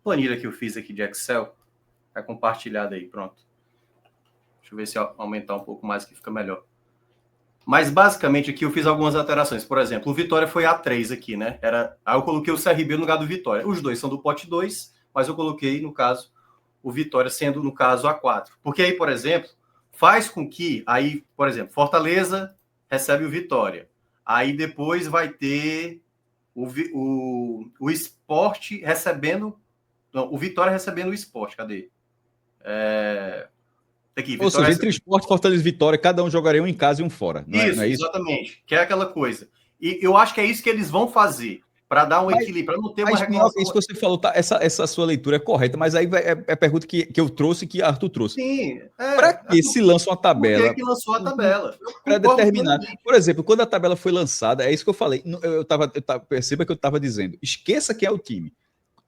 planilha que eu fiz aqui de Excel. Está compartilhado aí, pronto. Deixa eu ver se eu aumentar um pouco mais que fica melhor. Mas basicamente aqui eu fiz algumas alterações. Por exemplo, o Vitória foi A3 aqui, né? Aí eu coloquei o CRB no lugar do Vitória. Os dois são do pote 2, mas eu coloquei, no caso, o Vitória sendo, no caso, A4. Porque aí, por exemplo, faz com que, aí, por exemplo, Fortaleza recebe o Vitória. Aí depois vai ter o Sport recebendo... Não, o Vitória recebendo o Sport. Cadê? Aqui, ou seja, entre Sport, Fortaleza e Vitória, cada um jogaria um em casa e um fora. Não é isso? Exatamente. Que é aquela coisa. E eu acho que é isso que eles vão fazer. Para dar um equilíbrio, para não ter uma reclamação. Isso que você falou, tá, essa sua leitura é correta, mas aí é a pergunta que eu trouxe, que Arthur trouxe. Sim. Para que se lança uma tabela? Por que lançou a tabela? Para determinar. Por exemplo, quando a tabela foi lançada, é isso que eu falei. Perceba que eu estava dizendo. Esqueça quem é o time.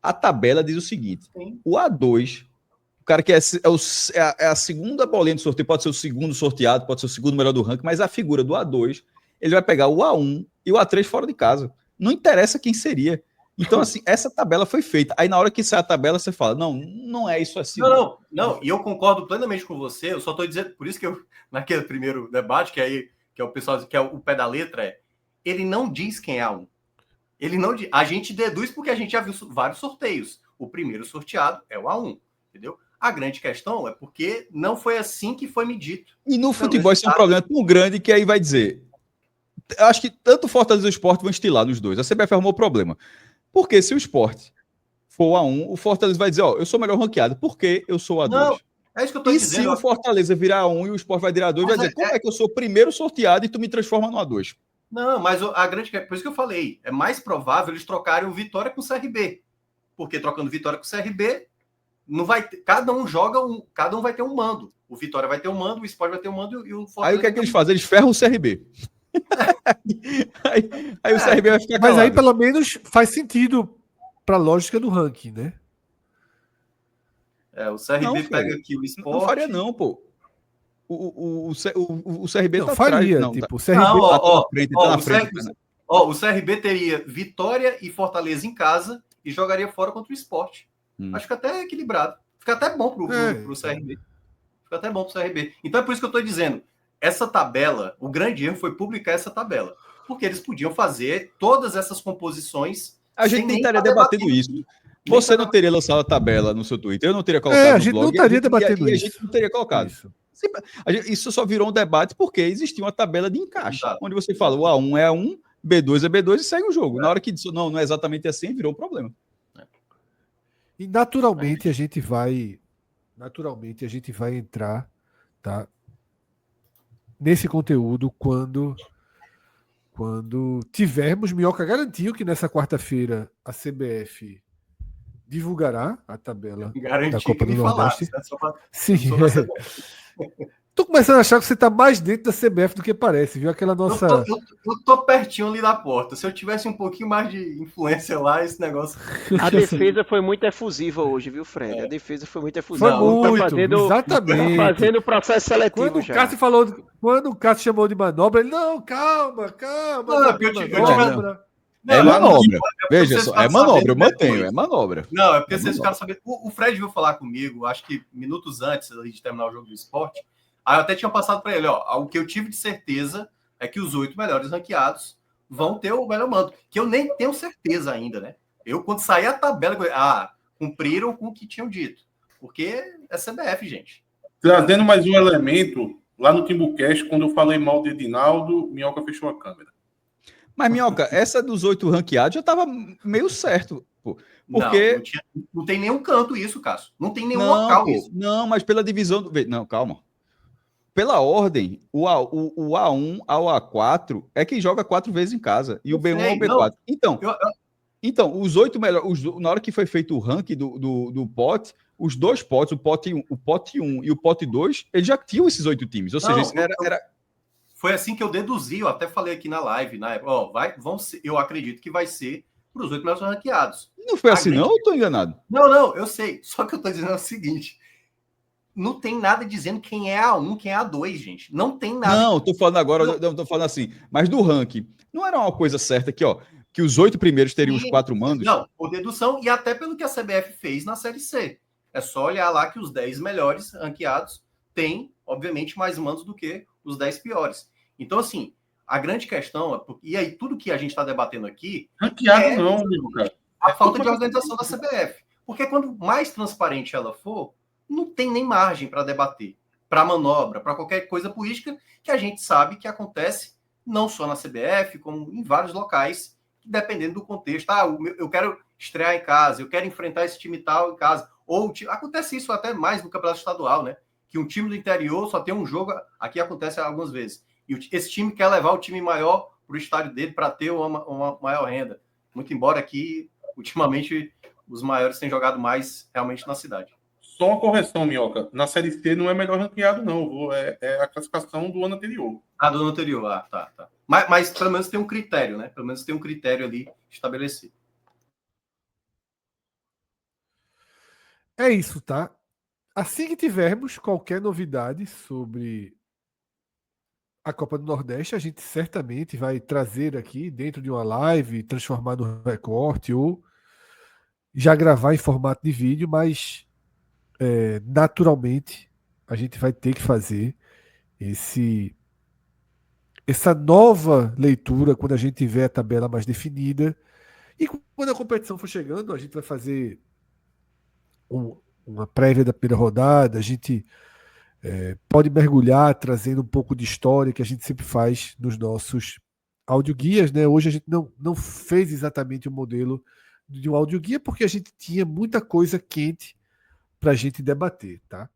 A tabela diz o seguinte: o A2, o cara que é a segunda bolinha de sorteio, pode ser o segundo sorteado, pode ser o segundo melhor do ranking, mas a figura do A2, ele vai pegar o A1 e o A3 fora de casa. Não interessa quem seria. Então, assim, essa tabela foi feita. Aí, na hora que sai a tabela, você fala, não é isso assim. Não. E eu concordo plenamente com você. Eu só estou dizendo, por isso que eu, naquele primeiro debate, que é o pessoal que é o pé da letra, ele não diz quem é A1. Ele não, a gente deduz porque a gente já viu vários sorteios. O primeiro sorteado é o A1, entendeu? A grande questão é porque não foi assim que foi medido. E no futebol isso é um problema tão grande que aí vai dizer. Eu acho que tanto o Fortaleza e o Sport vão estilar nos dois. A CBF arrumou o problema. Porque se o Sport for A1, o Fortaleza vai dizer, ó, eu sou melhor ranqueado, porque eu sou A2. Não, é isso que eu tô dizendo. E se o Fortaleza virar A1 e o Sport vai virar A2, vai dizer, como é que eu sou o primeiro sorteado e tu me transforma no A2? Não, mas a grande... Por isso que eu falei, é mais provável eles trocarem o Vitória com o CRB. Porque trocando Vitória com o CRB, não vai ter, cada um vai ter um mando. O Vitória vai ter um mando, o Sport vai ter um mando e o Fortaleza. Aí o que é que eles fazem? Eles ferram o CRB. aí o CRB vai ficar calado. Mas aí pelo menos faz sentido para a lógica do ranking, né? O CRB não, pega aqui o Sport. Não faria não, pô. O CRB não, tá faria, atrás. Tipo, o CRB na frente. O CRB teria Vitória e Fortaleza em casa e jogaria fora contra o Sport. Acho que até equilibrado. Fica até bom pro CRB. Fica até bom pro CRB. Então é por isso que eu tô dizendo, essa tabela, o grande erro foi publicar essa tabela. Porque eles podiam fazer todas essas composições. A gente nem estaria debatendo isso. Você não teria lançado a tabela no seu Twitter, eu não teria colocado a gente no blog, não estaria debatendo isso. A gente não teria colocado. Isso só virou um debate porque existia uma tabela de encaixe, onde você fala, o A1 é A1, B2 é B2 e segue o jogo. Na hora que disse, não é exatamente assim, virou um problema. E naturalmente a gente vai entrar, tá, nesse conteúdo quando tivermos. Minhoca garantiu que nessa quarta-feira a CBF divulgará a tabela da Copa do Nordeste. Sim. Tô começando a achar que você tá mais dentro da CBF do que parece, viu? Aquela nossa... Eu tô pertinho ali da porta. Se eu tivesse um pouquinho mais de influência lá, esse negócio... A defesa foi muito efusiva hoje, viu, Fred? A defesa foi muito efusiva. Foi muito, exatamente. Tá fazendo processo seletivo quando já. Quando o Cássio chamou de manobra, ele, não, calma. É manobra. Veja só, é manobra, eu mantenho, é manobra. Não, é porque vocês ficaram sabendo. O Fred veio falar comigo, acho que minutos antes de terminar o jogo do Sport. Aí eu até tinha passado para ele, ó. O que eu tive de certeza é que os 8 melhores ranqueados vão ter o melhor mando. Que eu nem tenho certeza ainda, né? Eu, quando sair a tabela, cumpriram com o que tinham dito. Porque é CBF, gente. Trazendo mais um elemento, lá no Timbucast, quando eu falei mal de Edinaldo, Minhoca fechou a câmera. Mas, Minhoca, essa dos 8 ranqueados já estava meio certo. Pô, porque... não tem nenhum canto isso, Cássio. Não tem nenhum local isso. Não, mas pela divisão... Não, calma. Pela ordem, o A1 ao A4 é quem joga 4 vezes em casa. E o B1 ao B4. Então, os 8 melhores... Na hora que foi feito o ranking do pote, os 2 potes, o pote 1 e o pote 2, eles já tinham esses 8 times. Ou seja, isso era... Foi assim que eu deduzi, eu até falei aqui na live, na época, eu acredito que vai ser para os 8 melhores ranqueados. Não foi assim, não? Ou estou enganado? Não, eu sei. Só que eu estou dizendo o seguinte: não tem nada dizendo quem é A1, quem é A2, gente. Não tem nada. Não, estou falando agora, não estou falando assim. Mas do ranking, não era uma coisa certa aqui, ó, que os 8 primeiros teriam os 4 mandos? Não, por dedução e até pelo que a CBF fez na Série C. É só olhar lá que os 10 melhores ranqueados têm, obviamente, mais mandos do que os 10 piores. Então, assim, a grande questão é... E aí, tudo que a gente está debatendo aqui... Ranqueado não, meu cara. A falta de organização da CBF. Porque quanto mais transparente ela for, não tem nem margem para debater, para manobra, para qualquer coisa política que a gente sabe que acontece não só na CBF, como em vários locais, dependendo do contexto. Eu quero estrear em casa, eu quero enfrentar esse time tal em casa. Ou acontece isso até mais no campeonato estadual, né? Que um time do interior só tem um jogo, aqui acontece algumas vezes. E esse time quer levar o time maior para o estádio dele para ter uma maior renda. Muito embora aqui, ultimamente, os maiores têm jogado mais realmente na cidade. Só uma correção, Minhoca. Na Série C não é melhor ranqueado, não. É a classificação do ano anterior. Do ano anterior. Tá. Mas pelo menos tem um critério, né? Pelo menos tem um critério ali estabelecido. É isso, tá? Assim que tivermos qualquer novidade sobre a Copa do Nordeste, a gente certamente vai trazer aqui dentro de uma live, transformar no recorte ou já gravar em formato de vídeo, mas naturalmente a gente vai ter que fazer essa nova leitura quando a gente tiver a tabela mais definida E quando a competição for chegando, a gente vai fazer uma prévia da primeira rodada, a gente pode mergulhar trazendo um pouco de história que a gente sempre faz nos nossos audioguias, né? Hoje a gente não fez exatamente o modelo de um audioguia porque a gente tinha muita coisa quente para a gente debater, tá?